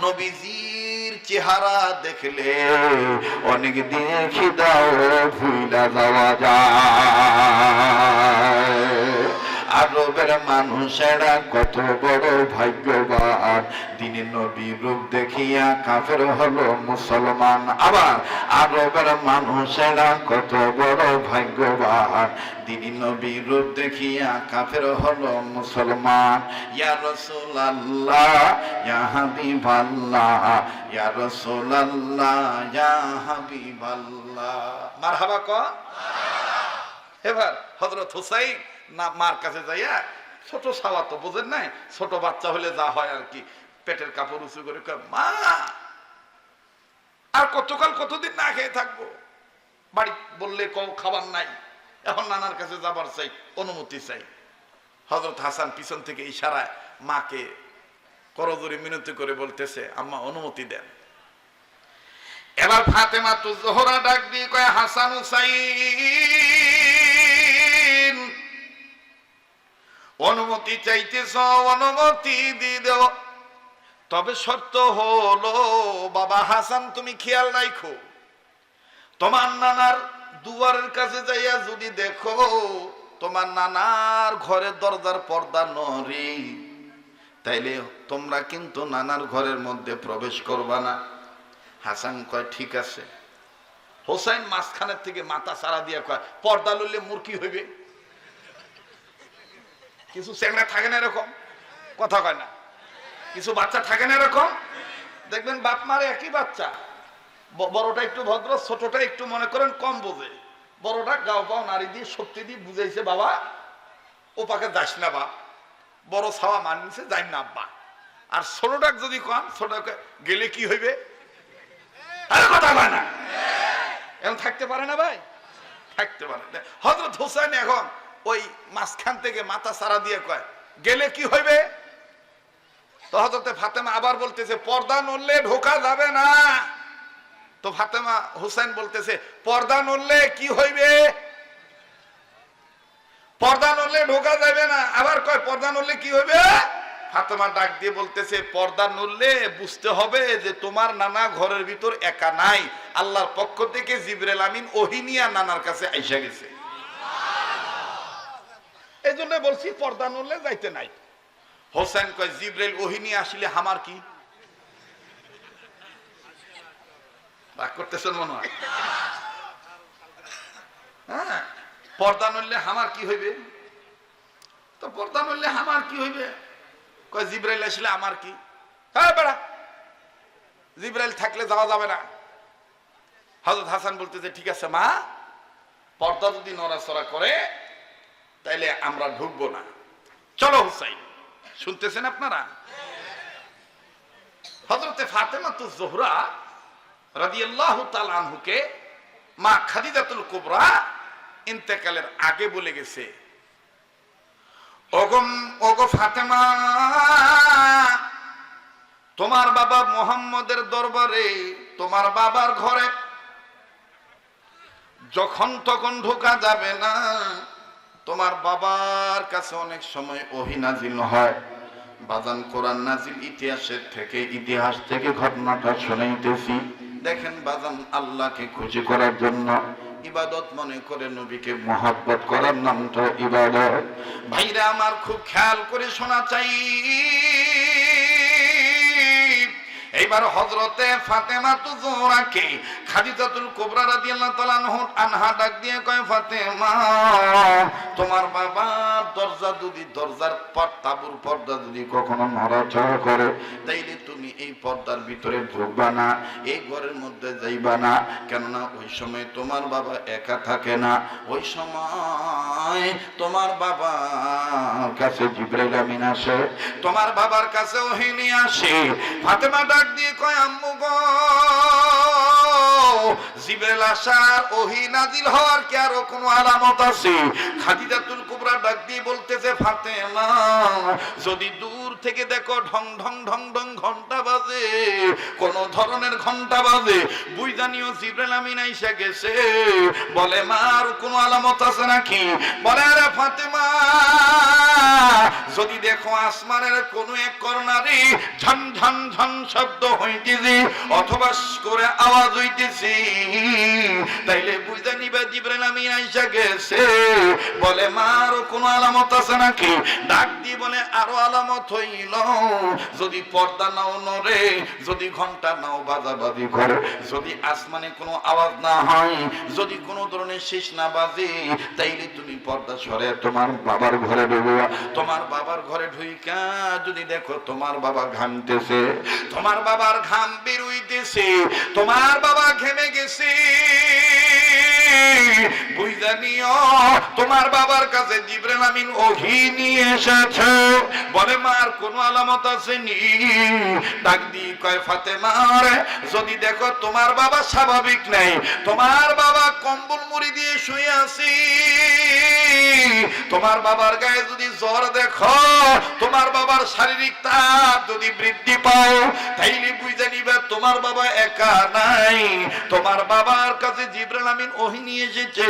A: নবীজির চেহারা দেখলে অনেক দিন খিদাও ভুইলা যাওয়া যায়। আরবের মানুষেরা কত বড় ভাগ্যবান, দিনে নবীর রূপ দেখিয়া কাফের হলো মুসলমান। আবার আরবের মানুষেরা কত বড় ভাগ্যবান, দিনে নবীর রূপ দেখিয়া কাফের হলো মুসলমান। ইয়া রাসূলুল্লাহ ইয়া হাবিবাল্লাহ, ইয়া রাসূলুল্লাহ ইয়া হাবিবাল্লাহ। মারহাবা ক। এবার হযরত হুসাইন না মার কাছে যাইয়া, ছোট সাওয়া তো বোঝেন নাই, ছোট বাচ্চা হলে যা হয় আর কি, পেটের কাপড় উঁচু করে কয়, মা আর কতকাল কতদিন না খেয়ে থাকবো, বাড়ি বললে কও খাবার নাই, এখন নানার কাছে যাবার চাই, অনুমতি চাই। হযরত হাসান পিছন থেকে ইশারায় মাকে করজোরে মিনতি করে বলতেছে, আম্মা অনুমতি দেন। এবার ফাতেমা তো জোহরা ডাক দিয়ে কয়, হাসান হুসাইন অনুমতি চাইতেছ, অনুমতি দিয়ে দেব, তবে শর্ত হলো বাবা হাসান তুমি খেয়াল রাখো, তোমার নানার দুয়ারের কাছে যাইয়া যদি দেখো তোমার নানার ঘরের দরজার পর্দা নড়ে, তাইলে তোমরা কিন্তু নানার ঘরের মধ্যে প্রবেশ করবা না। হাসান কয় ঠিক আছে। হোসেন মাঝখানের থেকে মাথা সারা দিয়া কয়, পর্দা লইলে মুরকি হইবে। কিছু চ্যাংড়া থাকে না এরকম, কথা কয় না, কিছু বাচ্চা থাকে না এরকম, দেখবেন বাপ মারে একই বাচ্চা, বড়টা একটু ভদ্র, ছোটটা একটু মনে করেন কম বোঝে, বড়টা গাও পাও নারী দিয়ে শক্তি দিয়ে বুঝাইছে, বাবা ও পাকে যাস না বা, বড় ছাওয়া মানিছে যাই না আব্বা। আর ছোটটা যদি কম, ছোটকে গেলে কি হইবে, কথা কয় না, এখন থাকতে পারে না ভাই, থাকতে পারে না। হযরত হোসেন এখন ওই মাঝখান থেকে মাথা সারা দিয়ে কয়, গেলে কি হইবে? তো হযরতে ফাতেমা আবার বলতেছে, পর্দা নড়লে ঢোকা যাবে না। তো ফাতেমা হোসেন বলতেছে, পর্দা নড়লে কি হইবে? পর্দা নড়লে ঢোকা যাবে না। আবার কয়, পর্দা নড়লে কি হইবে? ফাতেমা ডাক দিয়ে বলতেছে, পর্দা নড়লে বুঝতে হবে যে তোমার নানা ঘরের ভিতর একা নাই, আল্লাহর পক্ষ থেকে জিবরাইল আমিন ওহী নিয়া নানার কাছে আইসা গেছে। এই জন্য বলছি পর্দা নড়লে যাইতে নাই। হোসেন কয়, জিবরাইল ওহী নিয়ে আসলে আমার কি? রাগ করতেছেন মনে হয়? হ্যাঁ, পর্দা নড়লে আমার কি হইবে? তো পর্দা নড়লে আমার কি হইবে? কয়, জিবরাইল আসলে আমার কি? হ্যাঁ বেড়া, জিবরাইল থাকলে যাওয়া যাবে না। হযরত হাসান বলতেছে, ঠিক আছে মা, পর্দা যদি নড়াচড়া করে তাইলে আমরা ঢুকবো না, চলো হুসাইন। শুনতেছেন আপনারা? হযরতে ফাতেমা তো জোহরা রাদিয়াল্লাহু তাআলা আনহুকে মা খাদিজাতুল কুবরা ইন্তেকালের আগে বলে গেছে, ওগো ফাতেমা, তোমার বাবা মুহাম্মদের দরবারে তোমার বাবার ঘরে যখন তখন ঢোকা যাবে না। তোমার বাবার কাছে অনেক সময় ওহী নাজিল হয়। বাজান কোরআন নাজিল ইতিহাস থেকে ঘটনাটা শুনাইতেছি। দেখেন বাজান, আল্লাহকে খুশি করার জন্য ইবাদত মনে করে নবীকে মহব্বত করার নামটা ইবাদত। ভাইরা আমার, খুব খেয়াল করে শোনা চাই। এইবার হযরতে ফাতেমাতু যোহরাকে খাদিজাতুল কুবরা রাদিয়াল্লাহু তাআলা আনহা ডাক দিয়ে কয়, ফাতেমা, তোমার বাবা দরজার তাবুর পর্দা যদি কখনো নড়াচড়া করে, তাইলে তুমি এই পর্দার ভিতরে ঢুকবা না, এই ঘরের মধ্যে যাইবা না। কেননা ওই সময় তোমার বাবা একা থাকে না, ওই সময় তোমার বাবার কাছে জিবরাইল আমিন আসে, তোমার বাবার কাছে ওহী নিয়ে আসে। ফাতেমা ডাক দিয়ে কয়, আম্মু গো, জিবরাইল আসার ওহী নাজিল হওয়ার কি আরো কোনো আলামত আছে? খাদিজাতুল কুবরা ডাক দিয়ে বলতেছে, ফাতেমা, যদি দূর থেকে দেখো ঢং ঢং ঢং ঢং ঘন্টা বাজে, কোন ধরনের ঘন্টা বাজে, বুঝানিও জিবরাইল আমিন আইসা গেছে। বলে, মা আর কোনো আলামত আছে নাকি? বলে, আরে ফাতেমা, যদি দেখো আসমানের কোন এক কর্নারে ঝন ঝন ঝন শব্দ হইতেছে অথবা করে আওয়াজ হইতেছে, তাইলে বুঝা নিবা জিবরাইল আমিন আইসা গেছে। বলে, মা আরো কোন আলামত আছে নাকি? ডাক দিয়ে বলে, আরো আলামত হইল, যদি পর্দা নাও নড়ে, যদি ঘন্টা নাও বাজাবাজি করে, যদি আসমানে কোনো আওয়াজ না হয়, যদি কোনো ধরনের শেষ না বাজে, তাইলে তুমি পর্দা সরে তোমার বাবার ঘরে ঢুকবা। তোমার বাবার ঘরে ঢুইকা যদি দেখো তোমার বাবা ঘামতেছে, তোমার বাবার ঘাম বের হইতেছে, তোমার বাবা ঘেমে গেছে, বুঝা নিও তোমার বাবার কাছে জিবরাইল আমিন ওহী নিয়ে এসেছে। বলে, মার কোনো আলামত আসেনি? ডাক দিয়ে কয়, ফাতেমা রে, যদি দেখো তোমার বাবা স্বাভাবিক নাই, তোমার বাবা কম্বল মুড়ি দিয়ে শুয়ে আছে, তোমার বাবার গায়ে যদি জ্বর দেখো, তোমার বাবার শারীরিক তাপ যদি বৃদ্ধি পায়, তাইলে বুঝে নিবে তোমার বাবা একা নাই, তোমার বাবার কাছে জিবরাইল আমিন ওহী নিয়ে এসেছে।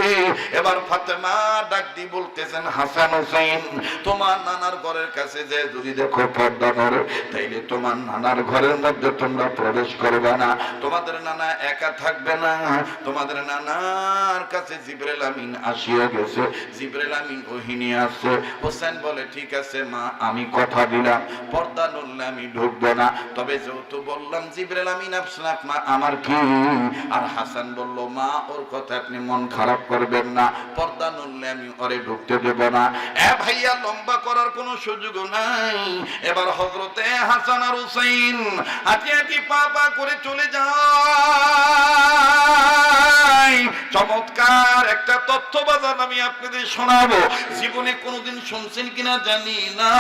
A: এবার ফাতেমা ডাক দিয়ে বলতেছেন, হাসান হোসেন, তোমার নানার ঘরের কাছে যে যদি দেখো পর্দা নড়ে, তাইলে তোমার নানার ঘরের মধ্যে তোমরা প্রবেশ করবে না, তোমাদের নানা একা থাকবে না, তোমাদের নানার কাছে জিবরাইল আমিন আসিয়া গেছে, জিবরাইল আমিন ওহী নিয়ে আসছে। হোসেন বলে, ঠিক আছে মা, আমি কথা দিলাম, পর্দা নড়লে আমি ঢুকবো না, তবে যেহেতু বললাম জিবরাইল আমিন আপনার, মা আমার কি? আর হাসান বলল, মা ওর কথা আপনি মন খারাপ করবেন না, পর্দা নড়লে আমি ওরে ঢুকতে দেব না। এ ভাইয়া, লম্বা করার কোনো সুযোগ নাই। এবার হযরতে হাসান আর হুসাইন হাঁটি হাঁটি পা পা করে চলে যায়। চমৎকার একটা তথ্য বাজান আমি আপনাদের শোনাবো, জীবনে কোনোদিন শুনছেন কিনা জানি না।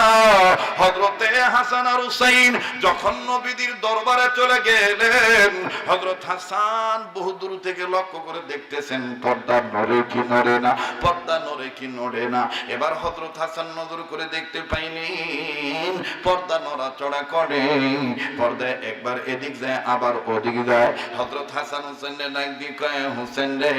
A: হযরতে হাসান আর হুসাইন যখন নবীদের দরবারে চলে গেলেন, হযরত হাসান বহু দূর থেকে লক্ষ্য করে দেখতেছেন পর্দা নড়ে কি নড়ে না, পর্দা নড়ে কি নড়ে না। এবার হযরত হাসান নজর করে দেখতে পাইলেন পর্দা নড়াচড়া করে, পর্দা একবার এদিক যায় আবার ওদিক যায়। হযরত হাসান হোসেনের ডাক দিয়ে কয়, হোসেন রে,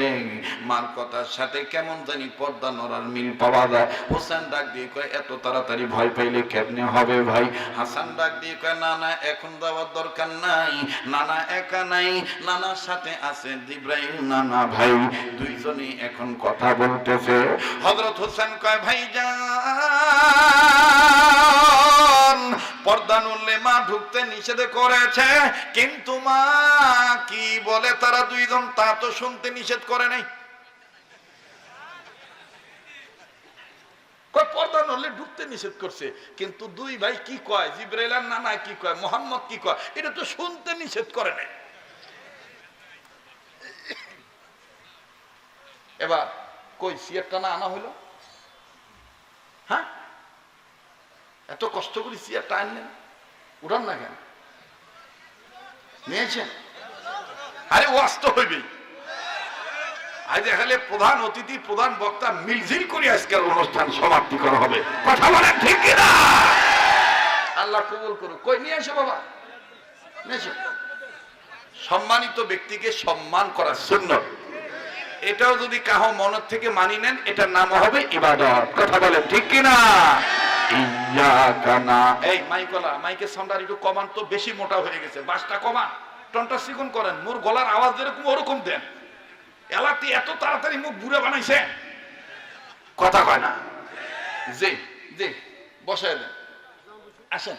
A: মার কথার সাথে কেমন জানি পর্দা নড়ার মিল পাওয়া যায়। হোসেন ডাক দিয়ে কয়, এত তাড়াতাড়ি ভয় পাইলে কেমনে হবে ভাই? হাসান ডাক দিয়ে কয়, না না, এখন যাওয়ার দরকার নাই, নানা একা নাই, নানার সাথে আছে জিবরাইল নানা ভাই, দুইজনই এখন কথা বলতেছে। হযরত হোসেন কয়, ভাই যান, পর্দা নড়লে মা ঢুকতে নিষেধ করেছে, কিন্তু মা কি বলে তারা দুইজন তা তো শুনতে নিষেধ করে নাই। পর্দা নড়লে ঢুকতে নিষেধ করছে, কিন্তু দুই ভাই কি কয়, জিবরাইল আর নানা কি কয়, মুহাম্মদ কি কয়, এটা তো শুনতে নিষেধ করে নাই। এবার কই চেয়ারটা না আনা হইলো? হ্যাঁ, এত কষ্ট করে চেয়ারটা আনলেন, উঠান না কেন? নিয়েছেন? আরে ওয়াজ তো হইবেই, আজ এখানে প্রধান অতিথি প্রধান বক্তা মিলঝিল করে আজকের অনুষ্ঠান সমাপ্তি করা হবে। কথা বলেন ঠিক কিনা? আল্লাহ কবুল করুক। কই নিয়ে এসো বাবা, নিয়ে এসো। সম্মানিত ব্যক্তিকে সম্মান করা সুন্নাত। এটাও যদি কাহো মনের থেকে মানি নেন, এটার নাম হবে ইবাদত। কথা বলেন ঠিক কিনা? ইয়াকা না, এই মাইকলা, মাইকের সাউন্ডটা একটু কমান তো, বেশি মোটা হয়ে গেছে, বাসটা কমান, টনটা চিকন করেন, মোর গলার আওয়াজ যেরকম ওরকম দেন। এলাতে এত তাড়াতাড়ি মুখ বুড়ে বানাইছে, কথা কয় না। জি জি, বসায় দেন, আসেন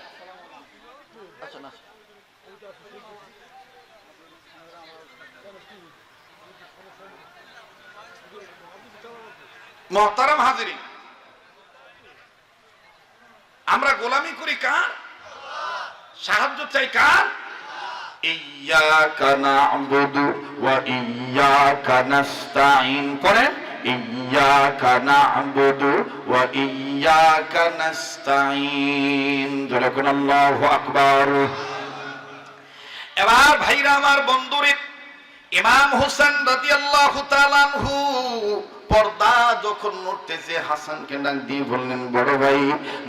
A: আসেন আসেন। মুহতারাম হাজিরিন, আমরা গোলামি করি কার? সাহায্য চাই কার? ইয়্যাকা না'বুদু ওয়া ইয়্যাকা নাস্তাঈন। পড়েন, ইয়্যাকা না'বুদু ওয়া ইয়্যাকা নাস্তাঈন। জোরে কোন আল্লাহু আকবার। এবার ভাইরা আমার, বন্ধুরে, ইমাম হোসেন রাদিয়াল্লাহু তাআলা আনহু পর্দা যখন নড়তেছে, হাসানকে ডাক দিয়ে বললেন, বড় ভাই,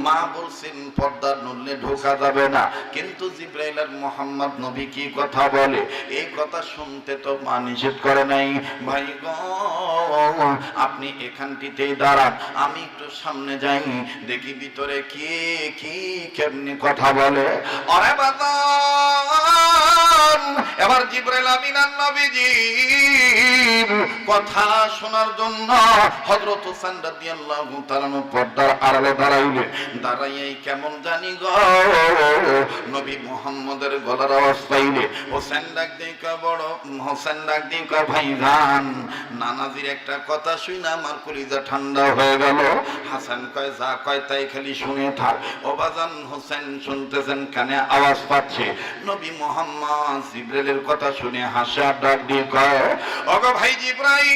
A: মা বলছেন পর্দা নড়লে ঢোকা যাবে না, কিন্তু জিবরাইল আর মুহাম্মদ নবী কি কথা বলে, এই কথা শুনতে তো মা নিষেধ করে নাই। ভাই গো, আপনি এখানটিতেই দাঁড়ান, আমি একটু সামনে যাই, দেখি ভিতরে কি কি কেমনি কথা বলে। আরে বাবা, এবার জিবরাইল আমিন আর নবীজির কথা শোনার জন্য হযরত হোসেন রাদিয়াল্লাহু তাআলা পর্দার আড়ালে দাঁড়াইলেন। দাঁড়াইয়াই কেমন জানি গো নবী মুহাম্মদের গলার আওয়াজ পাইলে হোসেন ডাক দিয়ে কয়, বড় হোসেন ডাক দিয়ে কয়, ভাইজান, নানাজির একটা কথা শুনে আমার কলিজা ঠান্ডা হয়ে গেল। হাসান কয়, যা কয় তাই খালি শুনে থাক। ও বাজান, হোসেন শুনতেছেন, কানে আওয়াজ পাচ্ছে। নবী মুহাম্মদ জিবরাইলের কথা শুনে হাসে আর ডাক দিয়ে কয়, ওগো ভাই জিবরাইল,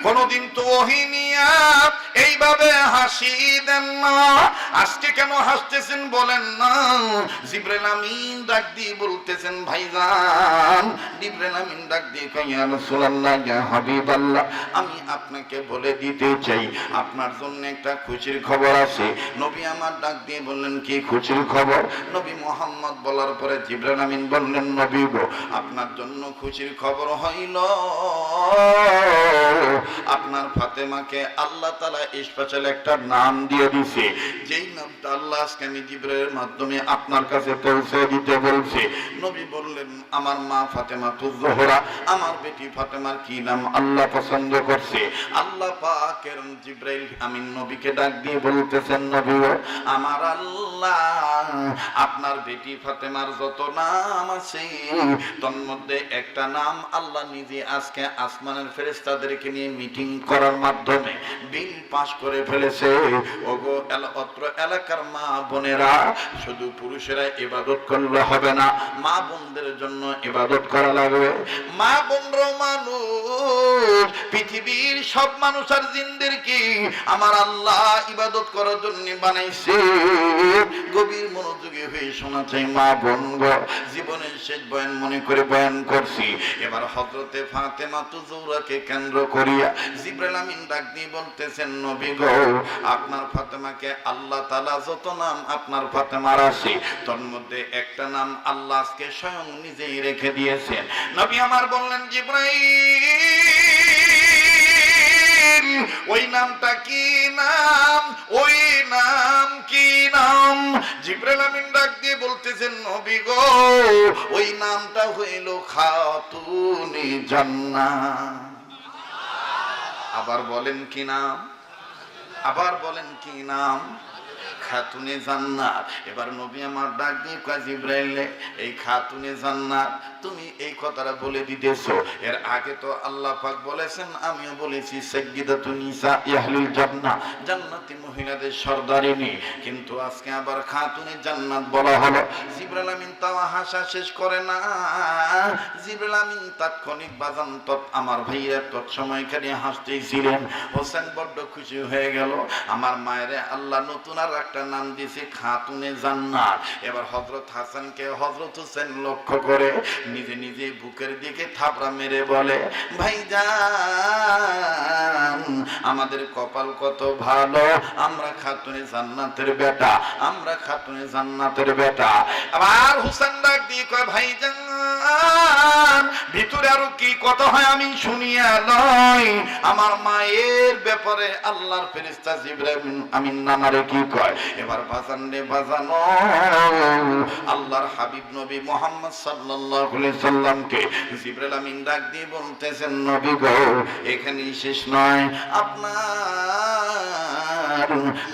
A: কোনদিন তো ওহী নিয়া এইভাবে হাসি দেন না, আজকে কেন হাসতেছেন বলেন না? জিবরাইল আমিন ডাক দিয়ে বলতেছেন, ভাইজান, জিবরাইল আমিন ডাক দিয়ে কয়, ইয়া রাসূলুল্লাহ, ইয়া হাবিবাল্লাহ, আমি আপনাকে বলে দিতে চাই, আপনার জন্য একটা খুশির খবর আছে। নবী আমার ডাক দিয়ে বললেন, কি খুশির খবর? নবী মুহাম্মদ বলার পরে জিবরাইল আমিন বললেন, নবী গো, আপনার জন্য খুশির খবর হইল আপনার ফাতেমাকে আল্লাহ তাআলা স্পেশাল একটা নাম দিয়ে দিয়েছে, যেই নামটা আল্লাহ আজকে আমি জিবরাইলের মাধ্যমে আপনার কাছে পৌঁছে দিতে বলছে। নবী বললেন, আমার মা ফাতেমাতুজ জোহরা, আমার বেটি ফাতেমার কি নাম আল্লাহ পছন্দ করছে। আল্লাহ পাকের জিবরাইল আমিন নবীকে ডাক দিয়ে বলতেছেন, নবী গো, আমার আল্লাহ আপনার বেটি ফাতেমার যত নাম আছে তার মধ্যে একটা নাম আল্লাহ নিজে আজকে আসমানের ফেরেশতাদেরকে নিয়ে মিটিং করার মাধ্যমে বিল পাস করে ফেলেছে। ওগো অত্র এলাকার মা বোনেরা, শুধু পুরুষেরা ইবাদত করলে হবে না, মা বোনদের জন্য ইবাদত করা লাগবে। মা বোনরাও মানুষ, পৃথিবীর সব মানুষ আর জিনদেরকে আমার আল্লাহ ইবাদত করার জন্য বানাইছে। গভীর মনোযোগী হয়ে শোনা চাই মা বোন গো, জীবনের শেষ বয়ান মনে করে বয়ান করছি। এবার হযরতে ফাতেমাতুজ জোহরাকে কেন্দ্র করিয়া জিবরাইল আমিন ডাক দিয়ে বলতেছেন, নবী গো, আপনার ফাতেমাকে আল্লাহ তাআলা যত নাম আপনার ফাতেমার আছে তার মধ্যে একটা নাম আল্লাহ আজকে স্বয়ং নিজেই রেখে দিয়েছেন। নবী আমার বললেন, জিবরাইল, ওই নামটা কি নাম? ওই নাম কি নাম? জিবরাইল আমিন ডাক দিয়ে বলতেছেন, নবী গো, ওই নামটা হইল খাতুনে জান্নাত। আবার বলেন কি নাম? আবার বলেন কি নাম? খাতুনে জান্নাত। এবার নবী আমার ডাক দিয়ে কয়, জিবরাইল, এই খাতুনে জান্নাত তুমি এই কথাটা বলে দিতেছো, এর আগে তো আল্লাহ পাক বলেছেন, আমিও বলেছি, সাইয়্যিদাতুন নিসা আহলিল জান্নাহ, জান্নাতি মহিলাদের সর্দারিনী, কিন্তু আজকে আবার খাতুনে জান্নাত বলা হলো। জিবরাইল আমিন তাও হাসা শেষ করে না। জিবরাইল আমিন তাৎক্ষণিক বাজান আমার ভাইয়া তৎসময় খালি হাসতেই ছিলেন। হোসেন বড্ড খুশি হয়ে গেল, আমার মায়ের আল্লাহ নতুন আর একটা জান্নাতটার নাম দিয়েছি খাতুনে জান্নাত। এবার হযরত হাসানকে হযরত হোসেন লক্ষ্য করে নিজে নিজে বুকের দিকে থাপড়া মেরে বলে, ভাইজান আমাদের কপাল কত ভালো, আমরা খাতুনে জান্নাতের বেটা, আমরা খাতুনে জান্নাতের বেটা। আবার হোসেন ডাক দিয়ে কয়, ভাইজান ভিতরে আরো কি কথা হয় আমি শুনিয়া লই। আমার মায়ের ব্যাপারে আল্লাহর ফেরেশতা জিবরাইল আমিন নানারে কি কয়। এবার বাজান রে বাজানো, আল্লাহর হাবিব নবী মুহাম্মদ সাল্লাল্লাহু আলাইহি সাল্লামকে জিবরাইল আমিন ডাক দিয়ে বলতেছেন, নবী গো এখানেই শেষ নয়, আপনার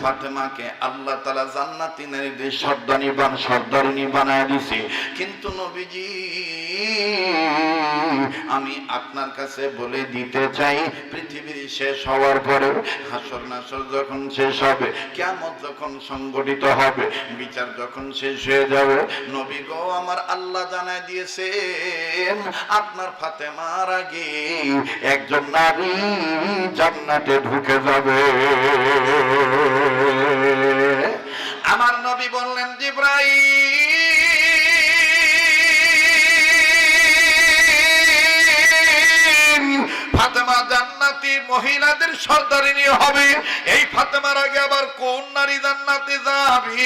A: ফাতেমাকে আল্লাহ তাআলা জান্নাতি নারীদের সর্দারিনী বানায় দিয়েছে। কিন্তু নবীজি আমি আপনার কাছে বলে দিতে চাই, পৃথিবীর শেষ হওয়ার পরে হাসর নাসর যখন শেষ হবে, কিয়ামত যখন সংগঠিত হবে, বিচার যখন শেষ হয়ে যাবে, নবী গো আমার আল্লাহ জানায় দিয়েছেন আপনার ফাতেমার আগে একজন নারী জান্নাতে ঢুকে যাবে। আমার নবী বললেন, জিবরাইল ফাতেমা জান্নাতি মহিলাদের সর্দারিনী হবে। এই ফাতেমার আগে আবার কোন নারী জান্নাতে যাবে?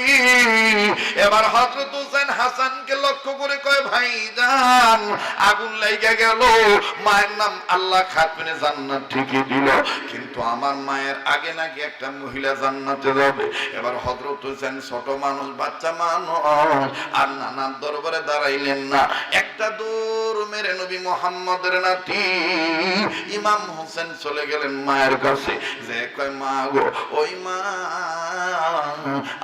A: এবার হযরত হোসেন হাসানকে লক্ষ্য করে কয়, ভাইজান আগুন লেগে গেল, মায়ের নাম আল্লাহ খাতুনে জান্নাত ঠিকই দিল, কিন্তু আমার মায়ের আগে নাকি একটা মহিলা জান্নাতে যাবে। এবার হযরত হোসেন ছোট মানুষ, বাচ্চা মানুষ, আর নানার দরবারে দাঁড়াইলেন না, একটা দৌড় মেরে নবী মুহাম্মদের নাতি ইমাম হোসেন চলে গেলেন মায়ের কাছে, যে কয়, মা গো, ওই মা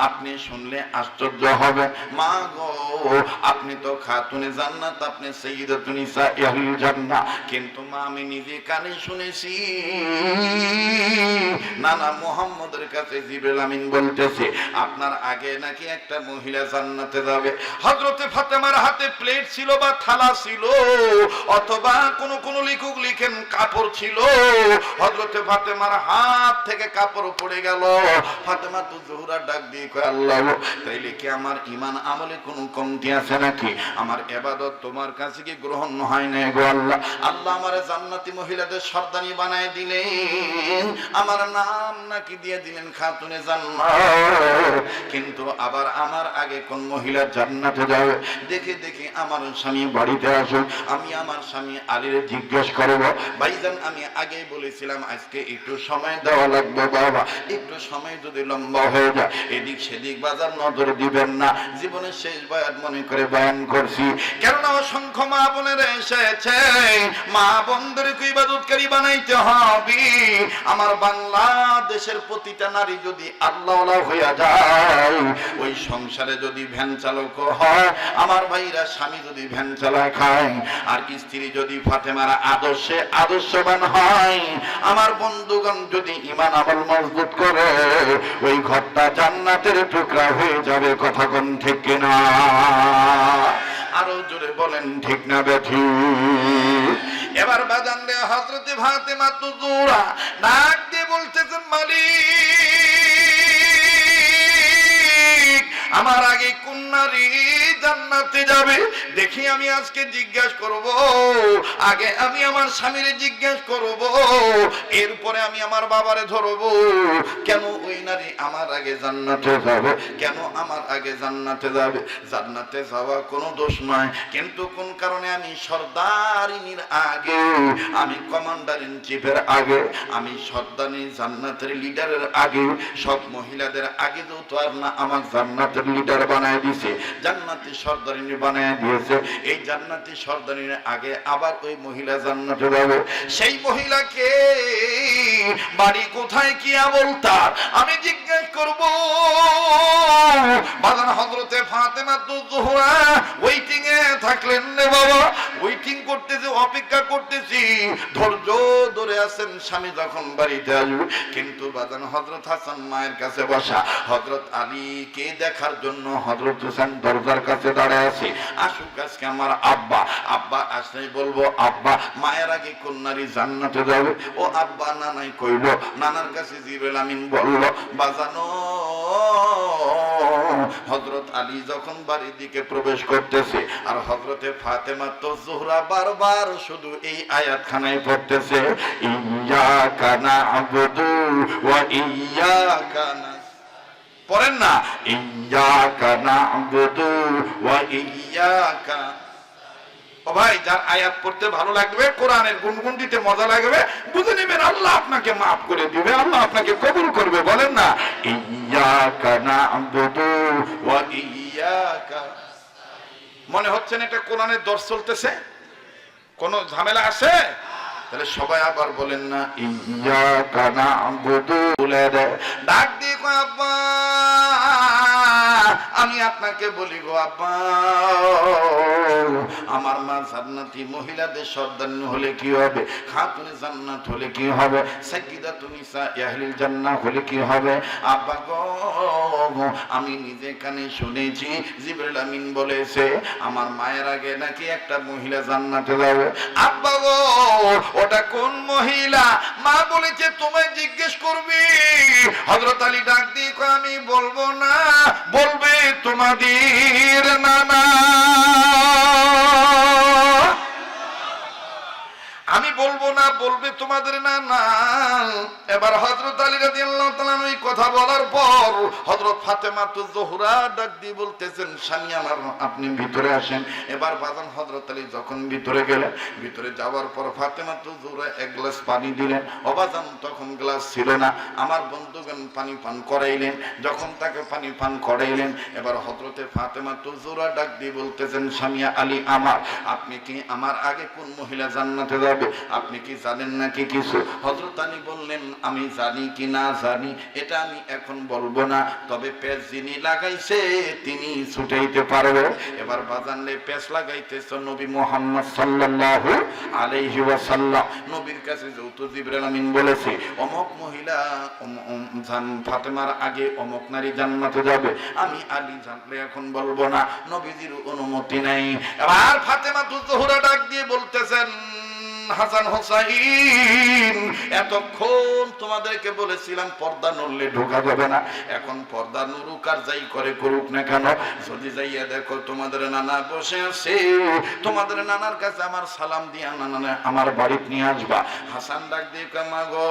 A: আপনি শুনলে আশ্চর্য হবে, মা গো আপনি তো খাতুনে জান্নাত, আপনি সাইয়্যিদাতুন নিসা আহলিল জান্নাহ, কিন্তু মা আমি নিজে কানে শুনেছি নানা মুহাম্মদের কাছে জিবরাইল আমিন বলতেছে আপনার আগে নাকি একটা মহিলা জান্নাতে যাবে। হযরতে ফাতেমার হাতে প্লেট ছিল বা থালা ছিল, অথবা কোন লেখক লিখেন কাপড় ছিল। হযরতে ফাতেমার হাত থেকে কাপড় পড়ে গেল। ফাতেমা তো জোহরা ডাক দিয়ে কয়, আল্লাহ তাইলে কি আমার ঈমান আমলে কোনো কমতি আছে নাকি? আমার ইবাদত তোমার কাছে কি গ্রহণ হয় না গো আল্লাহ? আল্লাহ আমারে জান্নাতি মহিলাদের সর্দানি বানায় দিলেন, আমার নাম নাকি দিয়ে দিলেন খাতুনে জান্নাত, কিন্তু আবার আমার আগে কোন মহিলা জান্নাতে যাবে? দেখি আমার স্বামী বাড়িতে আসুক, আমি আমার স্বামী আলীরে জিজ্ঞেস করব। ভাইজান আমি আগেই বলেছিলাম আজকে একটু সময় দেওয়া লাগবে বাবা, একটু সময় যদি লম্বা হয়ে যায় এদিক সেদিক বাজার নজর দিবেন না। জীবনের শেষ বয়ান মনে করে বয়ান করছি, কেননা অসংখ্য মা বোনের এসেছে, মা বোনদেরকে ইবাদতকারী বানাইতে হবে। আমার বাংলাদেশের প্রতিটা নারী যদি আল্লাহওয়ালা হয়ে যায়, ওই সংসারে যদি ভ্যান চালক হয়, আমার ভাইরা স্বামী যদি ভ্যান চালায় খায়, আর স্ত্রী যদি ফাতেমার আদর্শে আদর্শবান হয়, আমার বন্ধুগণ যদি ঈমান আমল মজবুত করে, ওই ঘরটা জান্নাতের টুকরা হয়ে যাবে। কথা কোন ঠিক কিনা? আরো জোরে বলেন ঠিক না বেঠিক? এবার বাজান রে হযরতে ফাতেমা তো জোরা ডাক দিয়ে বলতেছেন, মালিক আমার আগে কোন নারী জান্নাতে যাবে? দেখি আমি আজকে জিজ্ঞাসা করব, আগে আমি আমার স্বামীরে জিজ্ঞাসা করব, এরপরে আমি আমার বাবারে ধরব। কেন ওই নারী আমার আগে জান্নাতে যাবে? কেন আমার আগে জান্নাতে যাবে? জান্নাতে যাওয়া কোনো দোষ নয়, কিন্তু কোন কারণে আমি সর্দারিনীর আগে, আমি কমান্ডার ইন চিফের আগে, আমি সর্দারিনী জান্নাতের লিডারের আগে, সব মহিলাদের আগে তো আর না আমার জান্নাতের লিডার বানায় দিয়েছে, জান্নাতি সর্দারিনী বানায় দিয়েছে। এই জান্নাতি সর্দারিনীর আগে আবার ওই মহিলা জান্নাতে যাবে। সেই মহিলাকে বাড়ি কোথায়, কি আমল তার, আমি জিজ্ঞেস করব। বাজান হযরতে ফাতেমা তো জোহরা ওয়েটিং এ থাকলেন রে বাবা, ওয়েটিং করতেছি, অপেক্ষা করতেছি, ধৈর্য ধরে আছেন স্বামী যখন বাড়িতে আসবে। কিন্তু বাজান হযরত হাসান মায়ের কাছে বসা, হযরত আলীকে দেখার জন্য হযরত হোসেন দরজার কাছে দাঁড়ায় আছে। আসুক আজকে আমার আব্বা, আব্বা আসলেই বলবো আব্বা মায়ের আগে কোন নারী জান্নাতে যাবে? ও আব্বা নানাই কইল, নানার কাছে জিবরাইল আমিন বলল, বাজানো হযরত আলী যখন বাড়ির দিকে প্রবেশ করতেছে আর হযরতে ফাতেমা তো জোহরা বারবার শুধু এই আয়াতখানায় পড়তেছে, ইয়্যাকা না'বুদু ওয়া ইয়্যাকা নাস্তাঈন। পড়েন না, ইয়্যাকা না'বুদু ওয়া ইয়্যাকা। ও ভাই, যার আয়াত পড়তে ভালো লাগবে, কোরআনের গুনগুন দিতে মজা লাগবে, বুঝে নেবেন আল্লাহ আপনাকে মাফ করে দিবে, আল্লাহ আপনাকে কবুল করবে। বলেন না, ইয়্যাকা না'বুদু ওয়া ইয়্যাকা। মনে হচ্ছে না এটা কোরআনের দর্শ চলতেছে? কোনো ঝামেলা আছে? তাহলে সবাই আবার বলেন না, ইয়্যাকা না'বুদু। ডাক দিয়ে কয়, আব্বা আমি আপনাকে বলি গো আব্বা, আমার মা জান্নাতি মহিলাদের সর্দারনি হলে কি হবে, খাতুনে জান্নাত হলে কি হবে, সাইয়্যিদাতুন নিসা আহলিল জান্নাহ হলে কি হবে? আব্বা গো, আমি নিজে কানে শুনেছি জিবরাইল আমিন বলেছে আমার মায়ের আগে নাকি একটা মহিলা জান্নাতে যাবে। আব্বা গো, ওটা কোন মহিলা? মা বলেছে তোমায় জিজ্ঞেস করবি। হযরত আলী ডাক দিয়ে কয়, আমি বলবো না, বলবে তোমাদের নানা। আমি বলবো না, বলবে তোমাদের নানা। এবার হযরত আলী রাদিয়াল্লাহু তাআলা ওই কথা বলার পর হযরত ফাতেমা তো জোহরা ডাক দিয়ে বলতেছেন, স্বামী আমার আপনি ভিতরে আসেন। এবার বাজান হযরত আলী যখন ভিতরে গেলেন, ভিতরে যাওয়ার পর ফাতেমা তো জোহরা এক গ্লাস পানি দিলেন। অবাজান তখন গ্লাস ছিল না, আমার বন্ধুগণ পানি পান করাইলেন। যখন তাকে পানি পান করাইলেন, এবার হযরতে ফাতেমা তো জোহরা ডাক দিয়ে বলতেছেন, স্বামী আলী আমার, আপনি কি আমার আগে কোন মহিলা জান্নাতে যাবে আপনি কি জানেন নাকি কিছু? হযরত আলী বললেন, আমি জানি কি না জানি এটা আমি এখন বলবো না, তবে পেঁচ যিনি লাগাইছে তিনি ছুটাইতে পারবে। এবার বাজানলে পেঁচ লাগাইতেছ নবী মুহাম্মদ সাল্লাল্লাহু আলাইহি ওয়াসাল্লাম। নবীর কাছে যৌথ জিবরাইল আমিন বলেছে অমুক মহিলা ফাতেমার আগে অমুক নারী জান্নাতে যাবে, আমি আলী জানলে এখন বলবো না, নবীজির অনুমতি নাই। এবার ফাতেমা জোহরা ডাক দিয়ে বলতেছেন, হাসান হোসাইন, এতক্ষণ তোমাদেরকে বলেছিলাম পর্দা নড়লে ঢোকা যাবে না, এখন পর্দা নুরুক আর যাই করে করুক না কেন, যদি যাইয়া দেখো তোমাদের নানা বসে আছে, তোমাদের নানার কাছে আমার সালাম দিয়া নানা আমার বাড়িতে নিয়ে আসবা। হাসান ডাক দিয়ে কামা গো,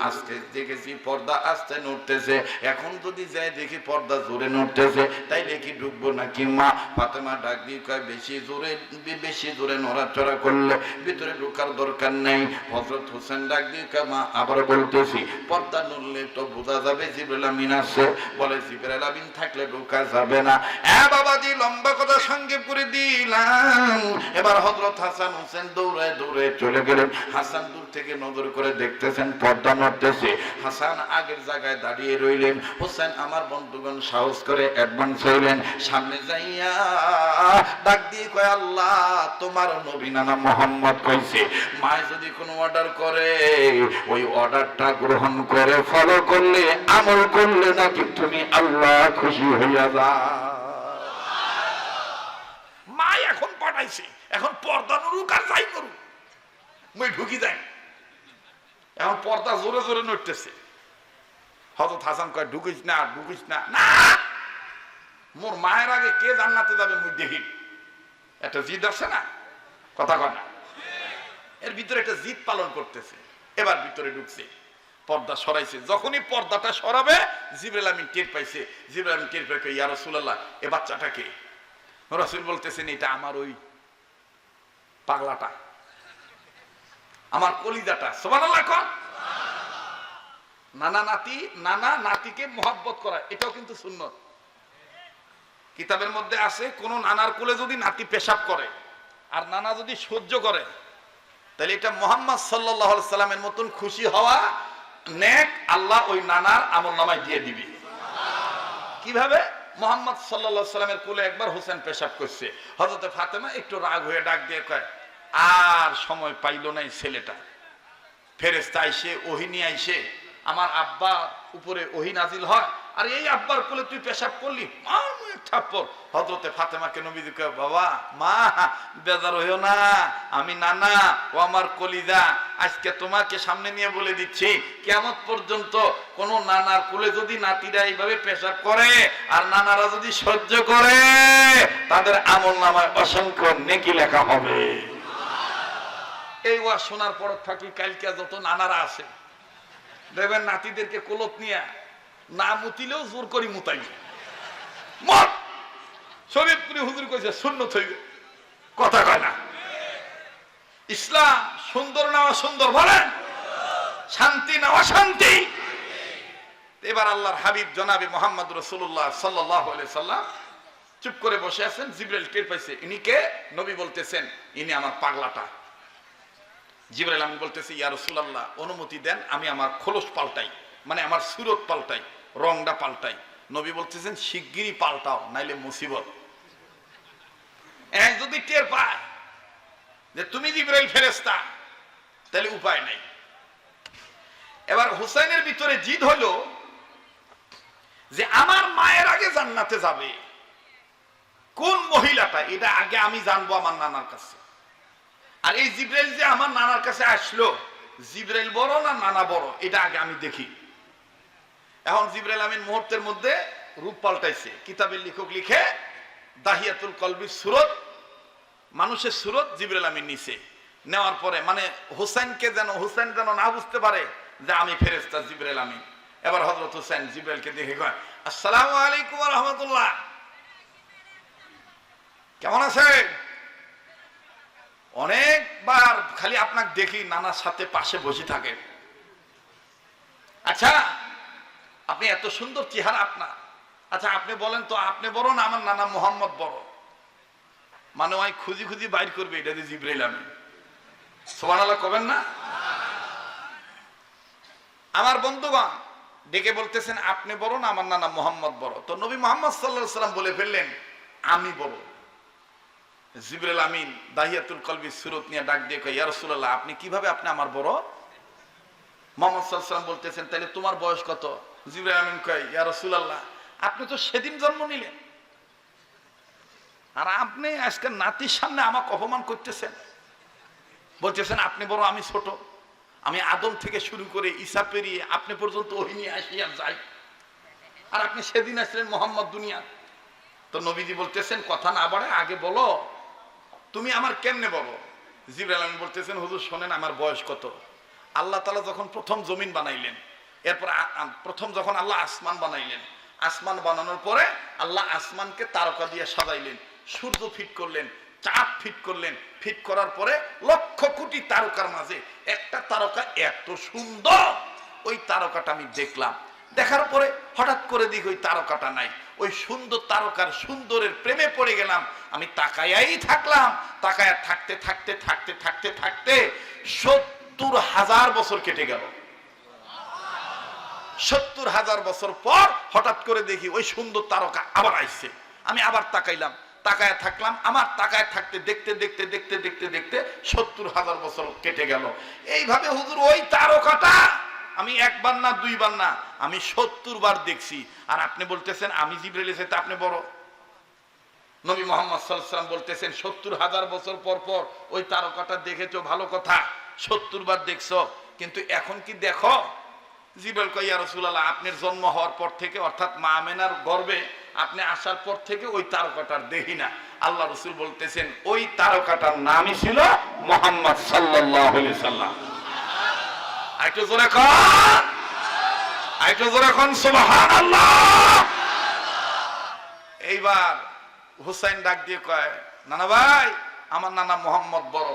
A: আজকে দেখেছি পর্দা আস্তে নড়তেছে, এখন যদি যাই দেখি পর্দা জোরে নড়তেছে, তাই দেখি ঢুকবো নাকি মা? ফাতেমা ডাক দিয়ে কয়, বেশি জোরে নড়াচড়া করলে ভিতরে ঢোকার দরকার নেই। হযরত হোসেন ডাক দিয়ে মা আবার বলতেছি, পর্দা নড়লে তো বোঝা যাবে জিবরাইল আমিন আছে। বলে জিবরাইল আমিন থাকলে ঢোকা যাবে না। বাবাজি লম্বা কথা সঙ্গে করে দিলাম। এবার হযরত হাসান হোসেন দৌড়ায় দৌড়ায় চলে গেলেন। হাসান দূর থেকে নজর করে দেখতেছেন পর্দা নড়তেছে। হাসান আগের জায়গায় দাঁড়িয়ে রইলেন। হোসেন আমার বন্ধুগণ সাহস করে অ্যাডভান্স হইলেন, সামনে যাইয়া ডাক দিয়ে কয়, আল্লাহ তোমার নবী নানা মুহাম্মদ কইছে মায় যদি কোনো অর্ডার করে ওই অর্ডারটা গ্রহণ করে ফলো করলে আমল করলে নাকি তুমি আল্লাহ খুশি হইয়া যা। মা এখন পাঠাইছে, এখন পর্দা নুরুক আর যাই করুক, মই ঢুকি যাই। এখন পর্দা জোরে জোরে নড়তেছে। হযরত হাসান কয়, ঢুকিস না ঢুকিস না। না, মোর মায়ের আগে কে জান্নাতে যাবে মুই দেখি। একটা জিদ আছে না, কথা কথা এর ভিতরে একটা জিদ পালন করতেছে। এবার ভিতরে ঢুকছে, পর্দা সরাইছে। যখনই পর্দাটা সরাবে জিবরাইল আমিন টের পাইছে। জিবরাইল আমিন টের পাই, ইয়া রাসূলুল্লাহ এ বাচ্চাটা কে? রাসূল বলতেছেন, এটা আমার ওই পাগলাটা, আমার কলিজাটা। সুবহানাল্লাহ কোন। নানা নাতি, নানা নাতিকে মোহাব্বত করা এটাও কিন্তু সুন্নত। কিতাবের মধ্যে আছে, কোন নানার কোলে যদি নাতি পেশাব করে আর নানা যদি সহ্য করে, তাহলে এটা মুহাম্মদ সাল্লাল্লাহু আলাইহি সাল্লামের মতন খুশি হওয়া নেক আল্লাহ ওই নানার আমলনামায় দিয়ে দিবে। কিভাবে? মুহাম্মদ সাল্লাল্লাহু আলাইহি সাল্লামের কোলে একবার হোসেন পেশাব করছে। হযরতে ফাতেমা একটু রাগ হয়ে ডাক দিয়ে কয়, আর সময় পাইলো না এই ছেলেটা। ফেরেশতা আইসে ওহী নিয়ে আইসে, আমার আব্বা উপরে ওহী নাজিল হয়, আর এই আব্বার কোলে তুই পেশাব করলি, মার মুখে থাপ্পড়। হযরতে ফাতেমাকে নবীজি কয়, বাবা মা বেজার হইও না, আমি নানা, ও আমার কলিজা, আজকে তোমাকে সামনে নিয়ে বলে দিচ্ছি, কিয়ামত পর্যন্ত কোন নানার কোলে যদি নাতিরা এইভাবে পেশাব করে আর নানারা যদি সহ্য করে, তাদের আমলনামায় অসংখ্য নেকি লেখা হবে। এই ওয়াজ শোনার পর থাকি কালকে যত নানারা আছে দেখবেন নাতিদেরকে কোলত নিয়ে না মুতিলেও জোর করি মুতাইবে। মত শরীয়তপুরি হুজুর কইছে সুন্নত হইবে, কথা কয় না। ইসলাম সুন্দর নেওয়া সুন্দর, বলেন শান্তি নেওয়া শান্তি। এবার আল্লাহর হাবিব জনাবে মুহাম্মদ রাসূলুল্লাহ সাল্লাল্লাহু আলাইহি সাল্লাম চুপ করে বসে আছেন। জিবরাইল টের পাইছে ইনি কে? নবী বলতেছেন ইনি আমার পাগলাটা। জিবরাইল আমি বলতেছি, ইয়া রাসূলুল্লাহ অনুমতি দেন আমি আমার খোলস পাল্টাই, মানে আমার সুরত পাল্টাই, রংটা পাল্টাই। নবী বলতেছেন শিগগিরই পাল্টাও, নাইলে মুসিবত। এক যদি টের পায় যে তুমি জিবরাইল ফেরেশতা, তাহলে উপায় নাই। এবার হুসাইনের ভিতরে জিদ হলো যে আমার মায়ের আগে জান্নাতে যাবে কোন মহিলাটা, এটা আগে আমি জানবো আমার নানার কাছে। আর এই জিবরাইল যে আমার নানার কাছে আসলো, জিবরাইল বড় না নানা বড়, এটা আগে আমি দেখি। এখন জিবরাইল আমিন মুহূর্তের মধ্যে রূপ পাল্টাইছে। কিতাবের লেখক লিখে দাহিয়াতুল কলবির সুরত, মানুষের সুরত জিবরাইল আমিন নিছে। নেওয়ার পরে মানে হুসাইন যেন না বুঝতে পারে যে আমি ফেরেশতা জিবরাইল আমিন। এবার হযরত হুসাইন জিবরাইলকে দেখে কয়, আসসালামু আলাইকুম ওয়া রাহমাতুল্লাহ, কেমন আছেন? অনেকবার খালি আপনাকে দেখি নানার সাথে পাশে বসে থাকেন। আচ্ছা আপনি এত সুন্দর চেহারা আপনার, আচ্ছা আপনি বলেন তো আপনি বড় না আমার নানা মুহাম্মদ বড়? মানে ওই খুঁজি খুঁজি বাইর করবে এটা যে জিবরাইল আমিন। সুবহানাল্লাহ কবেন না? আমার বন্ধুগণ ডেকে বলতেছেন আপনি বড় না আমার নানা মুহাম্মদ বড়? তো নবী মুহাম্মদ সাল্লাল্লাহু আলাইহি সাল্লাম বলে ফেললেন আমি বড়। জিবরাইল আমিন দাহিয়াতুল কলবি সুরত নিয়ে ডাক দিয়ে কয়, ইয়া রাসূলুল্লাহ আপনি কিভাবে আপনি আমার বড়? মুহাম্মদ সাল্লাল্লাহু আলাইহি সাল্লাম বলতেছেন তাহলে তোমার বয়স কত? জিবরাইল আমিন কয়, ইয়া রাসূলুল্লাহ আপনি তো সেদিন জন্ম নিলেন, আর আপনি আজকে নাতির সামনে আমাকে অপমান করতেছেন, বলতেছেন আপনি বড় আমি ছোট। আমি আদম থেকে শুরু করে ঈসা পেরিয়ে আপনি পর্যন্ত ওহী নিয়ে আসি আর যাই, আর আপনি সেদিন আসলেন মুহাম্মদ দুনিয়া। তো নবীজি বলতেছেন কথা না বাড়ে আগে বলো তুমি আমার কেমনে বলো? জিবরাইল আমিন বলতেছেন হুজুর শোনেন আমার বয়স কত। আল্লাহ তাআলা যখন প্রথম জমিন বানাইলেন, এরপর প্রথম যখন আল্লাহ আসমান বানাইলেন, আসমান বানানোর পরে আল্লাহ আসমানকে তারকা দিয়ে সাজাইলেন, সূর্য ফিট করলেন, চাঁদ ফিট করলেন, ফিট করার পরে লক্ষ কোটি তারকার মাঝে একটা তারকা এত সুন্দর, ওই তারকাটা আমি দেখলাম। দেখার পরে হঠাৎ করে দেখি ওই তারকাটা নাই, ওই সুন্দর তারকার সুন্দরের প্রেমে পড়ে গেলাম। আমি তাকায়াই থাকলাম, তাকায়া থাকতে থাকতে থাকতে থাকতে থাকতে ৭০,০০০ বছর কেটে গেল। ৭০,০০০ বছর পর হঠাৎ করে দেখি ওই সুন্দর তারকা আবার আইছে। আমি আবার তাকাইলাম, তাকায়া থাকলাম, আমার তাকায় থাকতে দেখতে দেখতে দেখতে দেখতে দেখতে ৭০,০০০ বছর কেটে গেল। এইভাবে হুজুর ওই তারকাটা আমি একবার না দুইবার না আমি ৭০ বার দেখছি। আর আপনি বলতেছেন আমি জিবরাইলের চাইতে আপনি বড়। নবী মুহাম্মদ সাল্লাল্লাহু আলাইহি ওয়াসাল্লাম বলতেছেন ৭০,০০০ বছর পর পর ওই তারকাটা দেখেছো, ভালো কথা, ৭০ বার দেখছো, কিন্তু এখন কি দেখো? জিবরাইল কয়, ইয়া রাসূলুল্লাহ আপনার জন্ম হওয়ার পর থেকে অর্থাৎ মা আমেনার গর্ভে আপনি আসার পর থেকে ওই তারকাটার দেখি না। আল্লাহ রাসূল বলতেছেন ওই তারকাটার নামই ছিল মুহাম্মদ সাল্লাল্লাহু আলাইহি ওয়াসাল্লাম। আরেকটু জোরে কোন, আরেকটু জোরে কোন সুবহানাল্লাহ। এইবার হুসাইন ডাক দিয়ে কয়, নানা ভাই আমার নানা মুহাম্মদ বড়।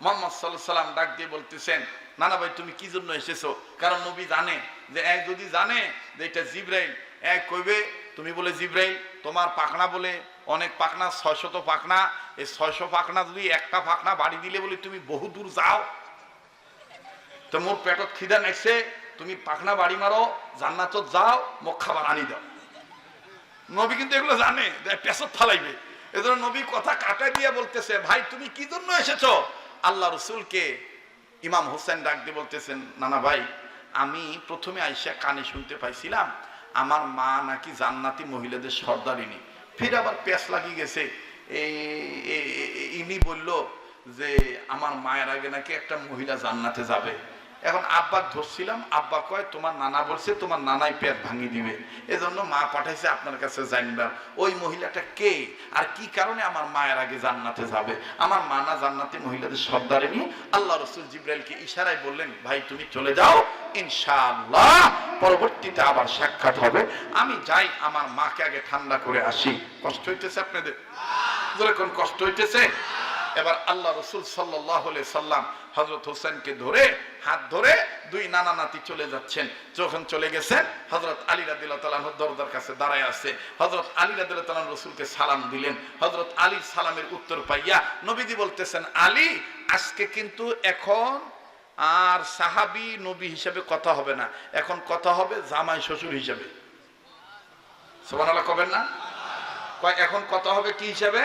A: মুহাম্মদ সাল্লাল্লাহু আলাইহি ওয়াসাল্লাম ডাক দিয়ে বলতেছেন, নানা ভাই তুমি কি জন্য এসেছো? কারণ নবী জানে যে এক যদি জানে যে এটা জিবরাইল, এক কইবে তুমি বলে জিবরাইল, তোমার পাখনা বলে অনেক পাখনা, ৬০০ পাখনা, এই ৬০০ পাখনা যদি একটা পাখনা বাড়ি দিলে বলে তুমি বহু দূর যাও, তো মোর পেটত খিদা নাইছে, তুমি পাখনা বাড়ি মারো, জান্নাতত যাও, মোক খাবার আনি দাও। নবী কিন্তু এগুলো জানে যে পেছত ফালাইবে, এজন্য নবী কথা কাটা দিয়ে বলতেছে, ভাই তুমি কি জন্য এসেছো? আল্লাহ রসুলকে ইমাম হোসেন ডাক দিয়ে বলতেছেন, নানা ভাই আমি প্রথমে আইসা কানে শুনতে পাইছিলাম আমার মা নাকি জান্নাতি মহিলাদের সর্দারিনী। ফির আবার পেঁচ লাগিয়ে গেছে। ইনি বলল যে আমার মায়ের আগে নাকি একটা মহিলা জান্নাতে যাবে। এখন আব্বা ধরছিলাম, আব্বা কয় তোমার নানা বলছে তোমার নানাই পেট ভাঙিয়ে দিবে, এজন্য মা পাঠাইছে আপনার কাছে জানবা ওই মহিলাটা কে আর কি কারণে আমার মায়ের আগে জান্নাতে যাবে। আমার মা না জান্নাতি মহিলাদের সর্দারিনী। আল্লাহ রাসূল জিবরাইলকে ইশারায় বললেন ভাই তুমি চলে যাও, ইনশাআল্লাহ পরবর্তীতে আবার সাক্ষাৎ হবে। আমি যাই আমার মাকে আগে ঠান্ডা করে আসি। কষ্ট হইতেছে আপনাদের? যেরকম কষ্ট হইতেছে। এবার আল্লাহ রাসূল সাল্লাল্লাহু আলাইহি সাল্লাম হযরত হোসেনকে ধরে হাত ধরে দুই নানা নাতি চলে যাচ্ছেন। যখন চলে গেছেন হযরত আলী রাদিয়াল্লাহু তাআলা দরজার কাছে দাঁড়ায় আছে। হযরত আলী রাদিয়াল্লাহু তাআলা রাসূলকে সালাম দিলেন। হযরত আলীর সালামের উত্তর পাইয়া নবীজি বলতেছেন আলী আজকে কিন্তু এখন আর সাহাবী নবী হিসেবে কথা হবে না, এখন কথা হবে জামাই শ্বশুর হিসেবে। সুবহানাল্লাহ কবেন না? কয় এখন কথা হবে কি হিসেবে?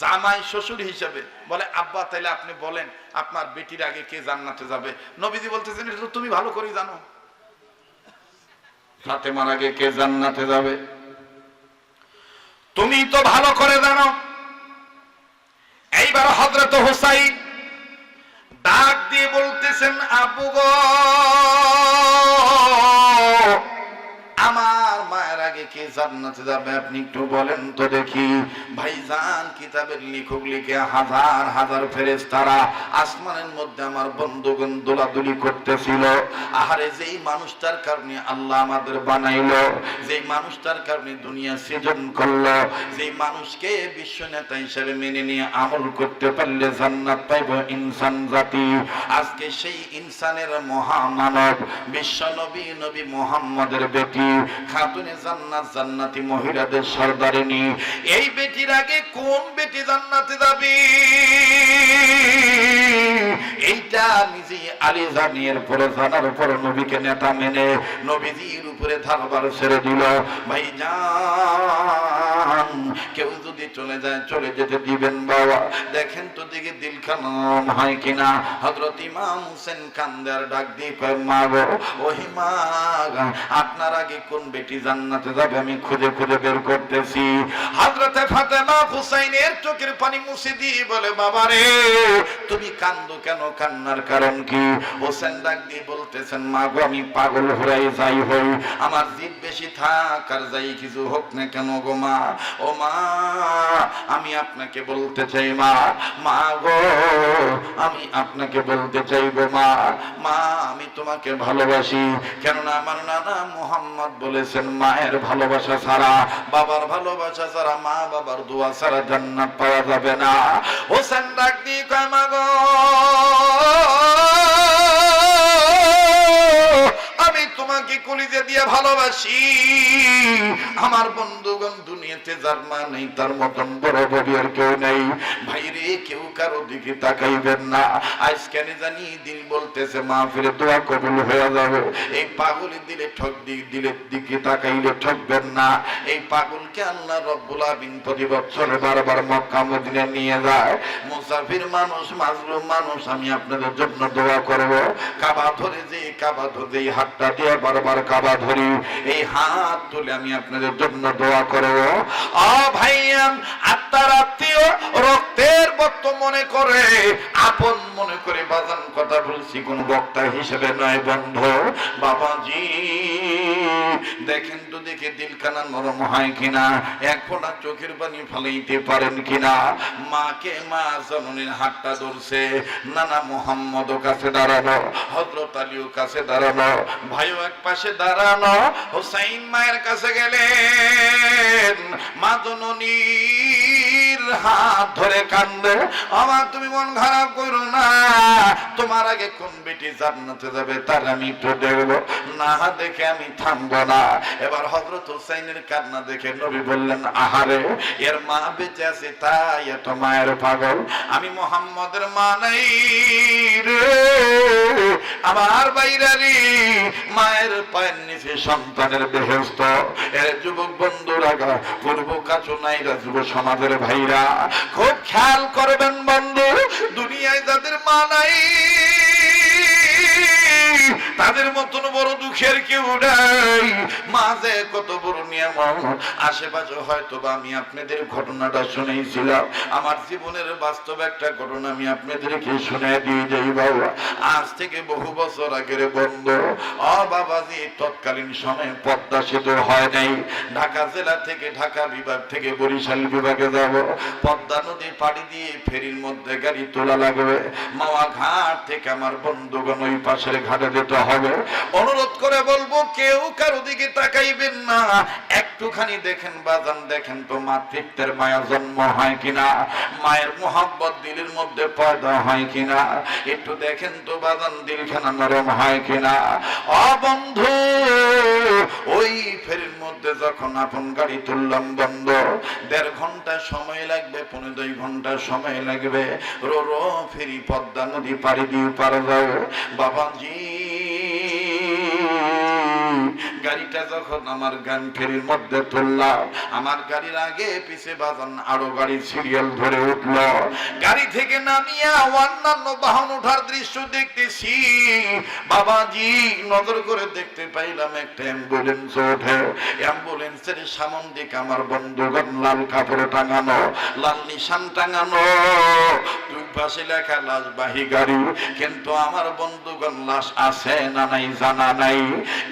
A: জামাই শ্বশুর হিসেবে। বলে আব্বা তাইলে আপনি বলেন আপনার বেটির আগে কে জান্নাতে যাবে? নবীজি বলতেছেন এটা তো তুমি ভালো করে জানো, ফাতেমার আগে কে জান্নাতে যাবে তুমি তো ভালো করে জানো। এইবার হযরত হুসাইন ডাক দিয়ে বলতেছেন আব্বু গো আমার মায়ের আগে কে জান্নাতে যাবে আপনি একটু বলেন তো দেখি। ভাইজান কিতাবের লেখক লিখে হাজার হাজার ফেরেশতারা আসমানের মধ্যে আমার বন্ধুগণ দোলাদুলি করতেছিল। আহারে যেই মানুষটার কারণে আল্লাহ আমাদের বানাইলো, যেই মানুষটার কারণে দুনিয়া সৃজন করলো, যেই মানুষকে বিশ্ব নেতা হিসেবে মেনে নিয়ে আমল করতে পারলে জান্নাত পাইব ইনসান জাতি, আজকে সেই ইনসানের মহামানব বিশ্ব নবী নবী মুহাম্মদের বেটি খাতুনে জান্নাত জান্নাতি মহিলাদের সর্দারিনী। এই বেটির আগে কোন বেটি জান্নাতে যাবে এইটা নিজে আলী জানির পরে জানার পর নবীকে নেতা মেনে নবীজির উপরে ধারবার ছেড়ে দিল। ভাইজান কেউ যদি চলে যায় চলে যেতে দিবেন বাবা, দেখেন তো দিকে দিল খান হয় কিনা। হযরত ইমাম হোসেন কান্দার ডাক দিয়ে কয় মা গো ওহি মা আপনার আগে কোন বেটি জান্নাতে যাবে আমি খুঁজে খুঁজে বের করতেছি। হযরতে ফাতেমা হুসাইনের চোখের পানি মুছে দিয়ে বলে বাবা রে তুমি কান্দো কেন, কান্নার কারণ কি? হোসেন ডাক দিয়ে বলতেছেন মা গো আমি পাগল হয়ে যাই হই, আমার জিদ বেশি থাক আর যাই কিছু হোক না কেন গো মা, ও মা আমি আপনাকে বলতে চাই মা, মা গো আমি আপনাকে বলতে চাই গো মা, মা আমি তোমাকে ভালোবাসি। কেননা আমার নানা মুহাম্মদ বলেছেন মায়ের ভালোবাসা ছাড়া বাবার ভালোবাসা ছাড়া মা বাবার দোয়া ছাড়া জান্নাত পাওয়া যাবে না। হোসেন ডাক দিয়ে কয় মা গো আমি তোমাকে কলিজা দিয়ে ভালোবাসি। আমার বন্ধুগণ দুনিয়াতে যার মা নেই তার মতন বড় ভাবি আর কেউ নেই। ভাইরে কেউ কারো দিকে তাকাইবেন না। আজকে জানি দিল বলতেছে মাহফিলে দোয়া কবুল হয়ে যাবে, এই পাগলের দিলে ঠক দিলের দিকে তাকাইলে ঠকবেন না। এই পাগলকে আল্লাহ রব্বুল আলামিন প্রতি বছর বারবার মক্কা মদিনা নিয়ে যায়। মুসাফির মানুষ মাজলুম মানুষ আমি আপনাদের জন্য দোয়া করব। কাবা ধরে যে কাবা ধরে হাতটা দিয়ে বারবার কাবা ধরি, এই হাত তুলে আমি আপনাদের জন্য দোয়া করব। ও ভাইয়ান আত্মার আত্মীয় রক্তের বক্ত মনে করে আপন মনে করে বাজান কথা বলছি কোন বক্তা হিসেবে নয় বন্ধু। বাবাজি দেখেন তো দেখে দিল কানা নরম হয় কিনা, এক ফোঁটা চোখের পানি ফালাইতে পারেন কিনা। মাকে মা জননীর হাতটা ধরছে, নানা মুহাম্মদ কাছে দাঁড়ানো, হযরত আলীও কাছে দাঁড়ানো, ভাইও এক পাশে দাঁড়ানো। হুসাইন মায়ের কাছে গেলেন, মা জননীর হাত ধরে কান্দে, আমার তুমি মন খারাপ করো না, তোমার আগে কোন বেটি জান্নাতে যাবে তার আমি একটু দেখবো, না দেখে আমি থামবো না। এবার হযরত হুসাইনের কান্না দেখে নবী বললেন আহারে এর মা বেঁচে আছে তাই এত মায়ের পাগল, আমি মুহাম্মদের মা নাই রে আমার বাইরারি, মায়ের পায়ের নিচে সন্তানের বেহেশত। এর যুবক বন্ধুরা পূর্ব কাছু নাইরা যুব সমাজের ভাইরা খুব খেয়াল করবেন বন্ধু, দুনিয়ায় যাদের মা নাই তাদের মতন বড় দুঃখের কেউ নাই। মাঝে কত বড় নিয়ামত, আশেপাশে হয়তো বা আমি আপনাদের ঘটনাটা শুনেছিলাম, আমার জীবনের বাস্তব একটা ঘটনা আমি আপনাদেরকে শুনে দিয়ে যাই বাবা। আজ থেকে বহু বছর আগের বন্ধ বাবাজি, তৎকালীন সময়ে পদ্মা সেতু হয় নাই। ঢাকা জেলা থেকে, ঢাকা বিভাগ থেকে বরিশাল বিভাগে যাব, পদ্মা নদী পাড়ি দিয়ে ফেরির মধ্যে গাড়ি তোলা লাগবে। মাওয়া ঘাট থেকে আমার বন্ধুগণ ওই পাশের ঘাটে যেতে হবে। অনুরোধ করে বলবো কেউ কারো দিকে তাকাইবেন না, একটুখানি দেখেন বাজান, দেখেন তো মাতৃত্বের মায়া জন্ম হয় কিনা, মায়ের মোহাব্বত দিলের মধ্যে পয়দা হয় কিনা, একটু দেখেন তো বাজান দিলখানা নরম হয় কিনা। বন্ধু, ওই ফেরির মধ্যে যখন আপন গাড়ি তুললাম বন্ধ, 1.5 ঘন্টা সময় লাগবে, 1.5 ঘন্টা সময় লাগবে। রো রো ফেরি পদ্মা নদী পাড়ি দিয়ে পারা যাবে বাবাজি। গাড়িটা যখন আমার গান ফেরির মধ্যে তুললাম, আমার গাড়ির আগে পিছে বাজান আরো গাড়ি সিরিয়াল ধরে উঠল। গাড়ি থেকে নামিয়া অন্যান্য বাহন ওঠার দৃশ্য দেখতেছি বাবাজি। নজর করে দেখতে পাইলাম একটা অ্যাম্বুলেন্স ওঠে। অ্যাম্বুলেন্সের সামন দিকে আমার বন্ধুগণ লাল কাপড়ে টাঙানো, লাল নিশান টাঙানো, দুই পাশে লেখা লাশবাহী গাড়ি। কিন্তু আমার বন্ধুগণ লাশ আছে না নাই জানা নাই,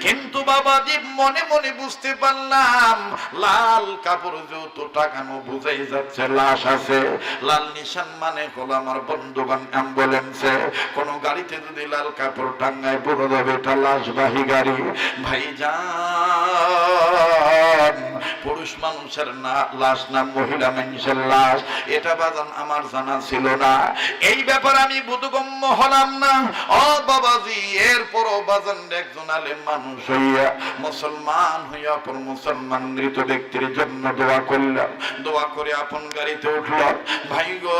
A: কিন্তু বাবাজি মনে মনে বুঝতে পারলাম লাল কাপড় যেহেতু টাকানো বুঝাই যাচ্ছে লাশ আছে। লাল নিশান মানে হলো আমার বন্ধুগণ অ্যাম্বুলেন্সে কোন গাড়িতে যদি লাল কাপড় টাঙ্গায় বোঝা যাবে এটা লাশবাহী গাড়ি। ভাইজান, পুরুষ মানুষের না লাশ না মহিলা মানুষের লাশ, এটা বাজান আমার জানা ছিল না। এই ব্যাপারে আমি বোধগম্য হলাম না। বাবাজি, এরপরও বাজান একজন আলেম মানুষ হইয়া, মুসলমান হইয়া আপন মুসলমান মৃত ব্যক্তির জন্য দোয়া করলাম। দোয়া করে আপন গাড়িতে উঠলাম। ভাই গো,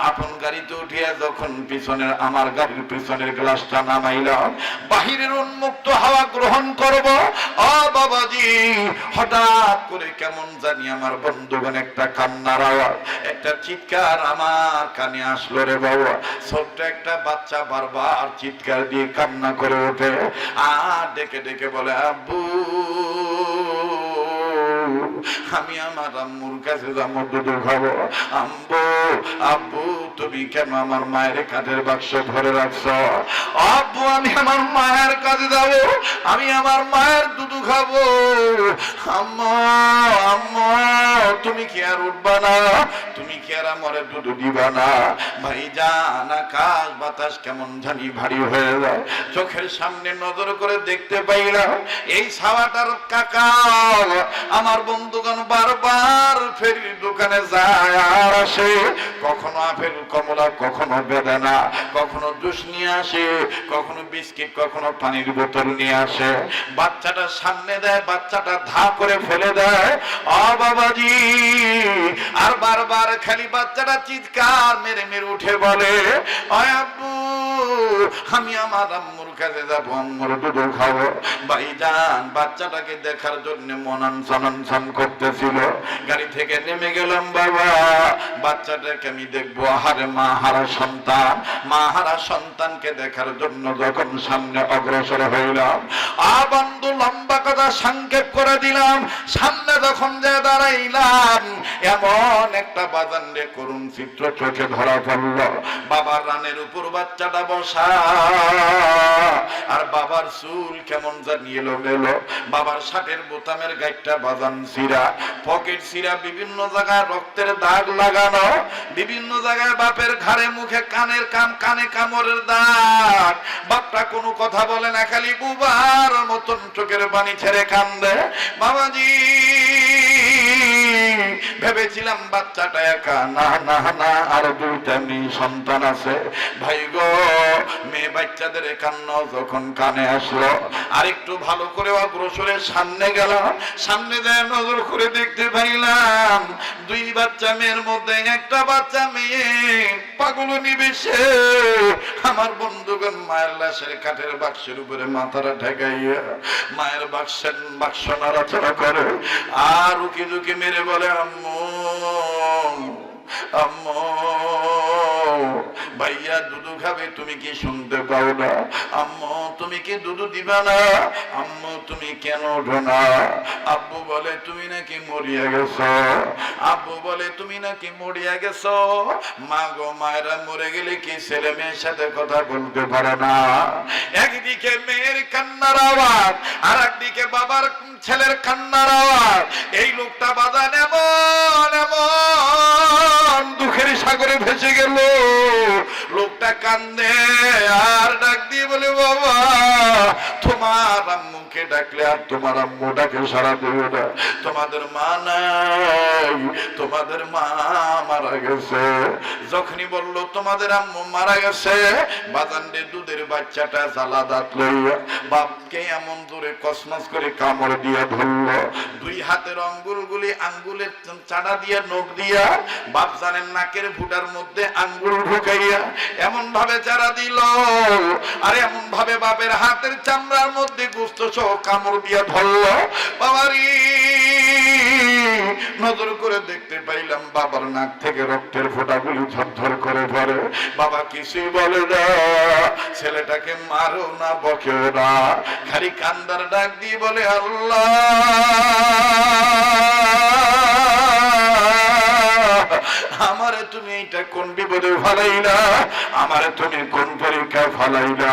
A: আপন গাড়িতে উঠিয়া যখন পিছনের আমার গাড়ির পিছনের গ্লাসটা নামাইলাম, বাহিরের উন্মুক্ত হাওয়া গ্রহণ করব, বাবাজি হঠাৎ করে কেমন জানি আমার বন্ধুগণ একটা কান্নার আওয়াজ, একটা চিৎকার আমার কানে আসলো রে বাবা। ছোট্ট একটা বাচ্চা বারবার চিৎকার দিয়ে কান্না করে ওঠে আর ডেকে ডেকে বলে, আব্বু আমি আমার আম্মুর কাছে যাবো, দুধ খাবো। আম্বু, আব্বু তুমি কেন আমার মায়ের কাঠের বাক্স ধরে রাখছো? আব্বু আমি আমার মায়ের কাছে যাবো, আমি আমার মায়ের দুধ খাবো। আম্মা, আম্মা তুমি কি আর উঠবা না? তুমি কি আর আমার দুধ দিবা না? ভাই জান, আকাশ বাতাস কেমন জানি ভারী হয়ে যায়। চোখের সামনে নজর করে দেখতে পাইলাম এই ছাওয়াটার কাকা আমার বন্ধুগণ বারবার ফেরির দোকানে যায় আর আসে। কখনো আপেল কমলা, কখনো বেদানা, কখনো জুস নিয়ে আসে, কখনো বিস্কিট, কখনো পানির বোতল নিয়ে আসে। বাচ্চাটা সামনে দেয়, বাচ্চাটা ধা করে ফেলে দেয়। বাবাজি, আর বারবার খালি বাচ্চাটা চিৎকার মেরে মেরে উঠে বলে, আব্বু আমি আমার আম্মুর কাছে যাবো, আম্মুর দুধ খাবো। ভাইজান, বাচ্চাটাকে দেখার জন্য মনান সনান করতেছিল। গাড়ি থেকে নেমে গেলাম বাবা, বাচ্চাটাকে আমি দেখবো। আহারে মা হারা সন্তান, মা হারা সন্তানকে দেখার জন্য যখন সামনে অগ্রসর হইলাম, বন্ধু লম্বা কথা সংক্ষেপ করে দিলাম, সামনে যখন যে দাঁড়াইলাম এমন একটা বাজান রে করুণ চিত্র চোখে ধরা পড়ল। বাবার রানের উপর বাচ্চাটা বসা, আর বাবার চুল কেমন জানি এলোমেলো, বাবার শার্টের বোতামের গাইটটা বাজান ছিঁড়া, পকেট ছিঁড়া, বিভিন্ন জায়গায় রক্তের দাগ লাগানো, বিভিন্ন জায়গায় বাপের ঘাড়ে মুখে কানের কানে কামড়ের দাগ। বাপটা কোনো কথা বলে না, খালি বুবার মতন চোখের পানি ছেড়ে কান্দে। বাবাজি ভেবেছিলাম বাচ্চাটা একা, না না না, আরো 2টা মেয়ে সন্তান আছে। ভাই গো, মেয়ে বাচ্চাদের কান্না যখন কানে আসলো, আর একটু ভালো করে অগ্রসরের সামনে গেলাম। সামনে যায় নজর করে দেখতে পাইলাম 2 বাচ্চা মেয়ের মধ্যে একটা বাচ্চা মেয়ে পাগল নিবেশে আমার বন্ধুগণ মায়ের লাশের কাঠের বাক্সের উপরে মাথাটা ঠেকাইয়া মায়ের বাক্স নাড়াচাড়া করে আর উকি ঝুঁকি মেরে বলে, আম্মু আম্মু। ভাইয়া দুধু খাবে, তুমি কি শুনতে পাও না? আম্মু তুমি কি দুধু দিবা না? আম্মু তুমি কেন ওঠো না? আব্বু বলে তুমি নাকি মরিয়া গেছো। আব্বু বলে তুমি নাকি মরিয়া গেছো। মা গো, মায়েরা মরে গেলে কি ছেলে মেয়ের সাথে কথা বলতে পারে না? একদিকে মেয়ের কান্নার আওয়াজ, আর একদিকে বাবার ছেলের কান্নার আওয়াজ। এই লোকটা বাজান এমন এমন দুঃখের সাগরে ভেসে গেল। লোকটা কান্দে আর ডাক দিয়ে বলে, বাবা তোমার আম্মুকে ডাকলে আর তোমার আম্মু ডাকে সারা দেবে না। তোমাদের মা নাই, তোমাদের মা মারা গেছে। যখনই বললো তোমাদের আম্মু মারা গেছে, বাজানরে দুধের বাচ্চাটা জ্বালা দাঁত লইয়া বাপকে এমন দূরে কসমস করে কামড় দিয়ে ধরলো। দুই হাতের আঙ্গুলগুলি আঙ্গুলের চাড়া দিয়ে নখ দিয়া বাপ জানেন নাকের ফুটার মধ্যে আঙ্গুল ঢুকাইয়া এমন ভাবে চারা দিল, আর এমন ভাবে বাপের হাতের চামড়ার মধ্যে গোস্ত সহ কামড় দিয়ে ধরলো। বাবারি নজর করে দেখতে পাইলাম বাবার নাক থেকে রক্তের ফোঁটাগুলি ঝরঝর করে পড়ে। বাবা কিছুই বলে না, ছেলেটাকে মারো না বকেও না, খালি কান্দার ডাক দিয়ে বলে, আল্লাহ আমারে তুমি এটা কোন বিপদে ফালাইলা, আমারে তুমি কোন পরীক্ষায় ফালাইলা।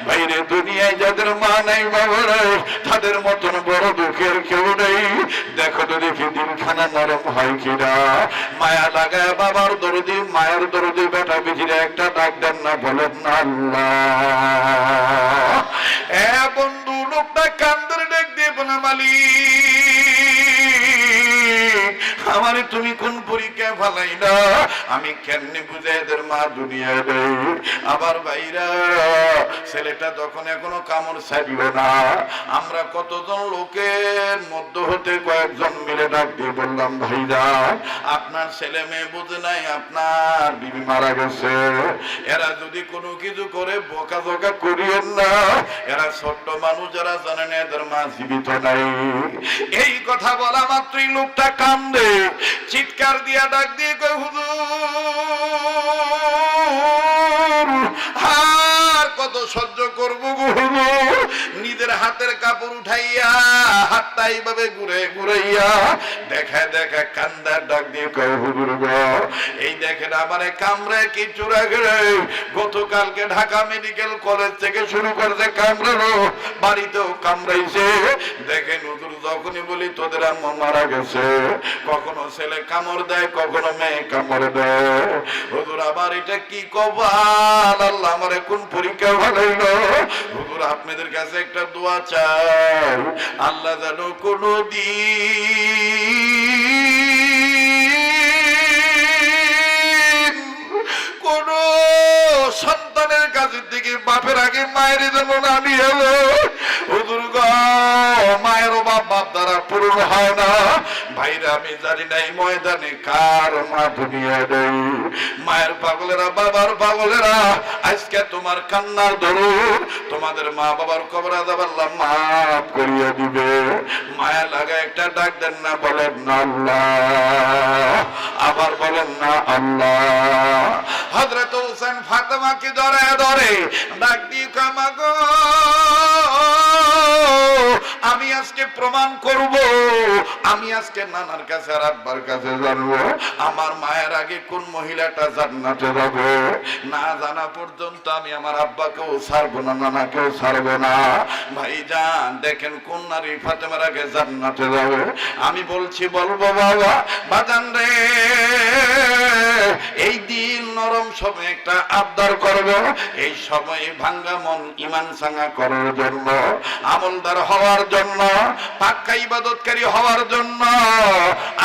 A: বাইরে দুনিয়ায় যাদের মা নাই বাবা নাই, তাদের মতন বড় দুঃখের কেউ নেই। দেখো তো দেখি দিলখানা নরম হয় কিনা। মায়া লাগায় বাবার দরদি, মায়ের দরদি বেটা বিধিরে একটা ডাক দেন না, বলেন না আল্লাহ। এ বন্ধু, লোকটা কান্দের ডাক দিয়ে বলে, মালিক আমারে তুমি কোন পরীক্ষায় ফালাইলা, আমি কেমনে বুঝে এদের মা দুনিয়ায় নেই। আবার ভাইরা ছেলেটা তখন এখনো কামড় ছাড়ল না। আমরা কতজন লোকের মধ্য হতে কয়েকজন মিলে ডাক দিয়ে বললাম, ভাইরা আপনার ছেলে মেয়ে বুঝে নাই, আপনার বিবি মারা গেছে। এরা যদি কোনো কিছু করে বকা জকা করিয়েন না, এরা ছোট্ট মানুষ, যারা জানেন এদের মা জীবিত নাই। এই কথা বলা মাত্রই লোকটা কান্দে, চিৎকার দিয়া ডাক দিয়ে কয়, হুজুর আর কত সহ্য করবো গো হুজুর। নিজের হাতের কাপড় উঠাইয়া হাতটা এইভাবে ঘুরে ঘুরাইয়া দেখা দেখা কান্দার ডাক দিয়ে কয়, হুজুর গো এই দেখেন আমারে কামড়ে কি চূড়া গেড়ে, গতকালকে ঢাকা মেডিকেল কলেজ থেকে শুরু করছে কামড়ানো, বাড়িতেও কামড়াইছে। দেখেন হুজুর, যখনই বলি তোদের আম্মা মারা গেছে, কখনো ছেলে কামড় দেয়, কখনো মেয়ে কামড় দেয়। হুজুর আবার এটা কি কপাল, আল্লাহ আমারে কোন পরীক্ষা ভালাইলো। হুজুর আপনাদের কাছে একটা দোয়া চাই, আল্লাহ যেন কোনো দিন কোন সন্তানের কাছে থেকে বাপের আগে মায়ের জন্য না নিয়ে এলো। হুজুর গো, মায়েরও বাপ দ্বারা পূরণ হয় না। ভাইরা আমি জানি না এই ময়দানে কার মা দুনিয়ায় নেই। মায়ের পাগলেরা, বাবার পাগলেরা, আজকে তোমার কান্নার দরুন তোমাদের মা বাবার কবর আযাব আল্লাহ মাফ করিয়ে দিবে। মায়া লাগা একটা ডাক দেন না, বলেন না আল্লাহ। আবার বলেন না আল্লাহ। হযরত হোসেন ফাতেমাকে ধরে ধরে ডাক দিয়ে কয়, মা গো আমি আজকে প্রমাণ করব, আমি আজকে নানার কাছে আর আব্বার কাছে জানবো আমার মায়ের আগে কোন মহিলাটা জান্নাতে যাবে। না জানা পর্যন্ত আমি আমার আব্বাকেও ছাড়বো না, নানাকেও ছাড়বো না। ভাইজান দেখেন কোন নারী ফাতেমার আগে জান্নাতে যাবে। আমি বলছি, বলবো বাবা বাজান রে, এই দিন নরম সময় একটা আবদার করব। এই সময় ভাঙ্গা মন ইমান সাঙ্গা করার জন্য, আমলদার হওয়ার জন্য, পাক্কা ইবাদতকারী হওয়ার জন্য,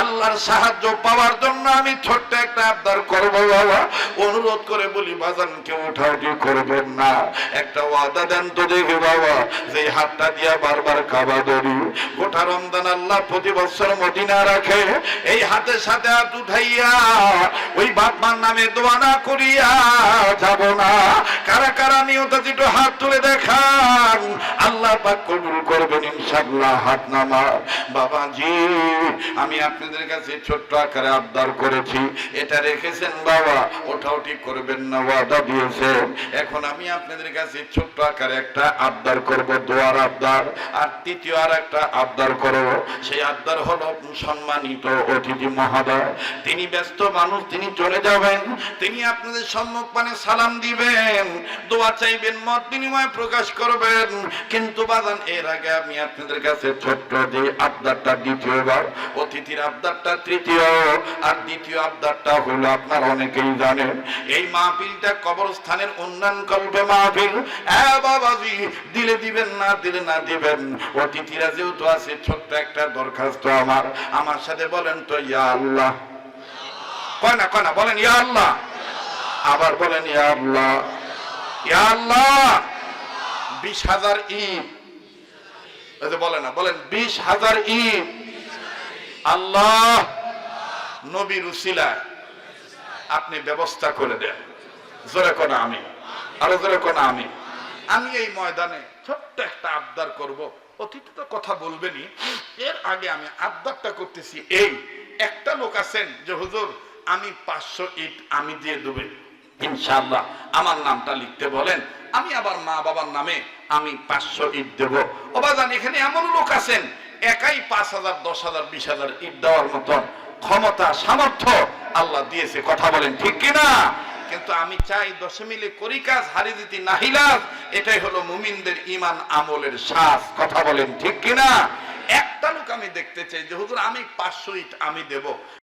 A: আল্লাহর সাহায্য পাওয়ার জন্য আমি ছোট্ট একটা আবদার করব বাবা। অনুরোধ করে বলি বাজান কেউ উঠাউঠি করবেন না, একটা ওয়াদা দেন তো দেখি বাবা, যে হাতটা দিয়া বারবার কাবা ধরি। গোটা রমজান আল্লাহ প্রতি বছর মদিনা রাখে, এই হাতের সাথে হাত উঠাইয়া ওই বাপ মার নামে দোয়া না করিয়া যাব না। কারা কারা নিয়ত একটু হাত তুলে দেখান, আল্লাহ পাক কবুল করবেন ইনশাআল্লাহ। হাত নামা বাবাজি। আমি আপনাদের কাছে ছোট্ট আকারে আবদার করেছি, এটা রেখেছেন বাবা, ওটাও ঠিক করবেন না, ওয়াদা দিয়েছেন। এখন আমি আপনাদের কাছে ছোট্ট আকারে একটা আবদার করব, দোয়ার আবদার। আর তৃতীয় আর একটা আবদার করব, সেই আবদার হলো সম্মানিত অতিথি মহোদয়, তিনি ব্যস্ত মানুষ, তিনি চলে যাবেন, তিনি আপনাদের সম্মুখপানে সালাম দিবেন, দোয়া চাইবেন, মত বিনিময় প্রকাশ করবেন। কিন্তু বাজান এর আগে আমি আপনাদের কাছে ছোট্ট যে আবদারটা, দ্বিতীয়বার অতিথির আবদারটা তৃতীয়, আর দ্বিতীয় আবদারটা হলো আপনারা অনেকেই জানেন, এই মাহফিলটা কবরস্থানের উন্নয়ন করবে মাহফিল। বাবাজি, দিলে দিবেন, না দিলে না দিবেন, অতিথিরা যেহেতু আছে, ছোট্ট একটা দরখাস্ত আমার সাথে বলেন তো ইয়া আল্লাহ। কয় না বলেন ইয়া আল্লাহ, আবার বলেন ইয়া আল্লাহ, ইয়া আল্লাহ। 20,000 ইট, বলে না, বলেন 20,000 ইট আল্লাহ নবীর উসিলায় আপনি ব্যবস্থা করে দেন। জোরে কোন আমি, আরো জোরে কোন আমি। আমি এই ময়দানে ছোট্ট একটা আবদার করব, অতিথি তো কথা বলবেনই, এর আগে আমি আবদারটা করতেছি। এই একটা লোক আছেন যে হুজুর আমি 500 ইট আমি দিয়ে দেব, ইনশাআল্লাহ আমার নামটা লিখতে বলেন, আমি আবার মা বাবার নামে আমি 500 ইট দেব। বাজান এখানে এমন লোক আছেন একাই 5,000, 10,000, 20,000 ইট দেওয়ার মতন ক্ষমতা, সামর্থ্য আল্লাহ দিয়েছে, কথা বলেন ঠিক কিনা? কিন্তু আমি চাই 10 মিলে করি কাজ, হারি দিতি নাহিলাজ, এটাই হলো মুমিনদের ঈমান আমলের শ্বাস, কথা বলেন ঠিক কিনা? একটা লোক আমি দেখতে চাই যে হুজুর আমি 500 ইট আমি দেব।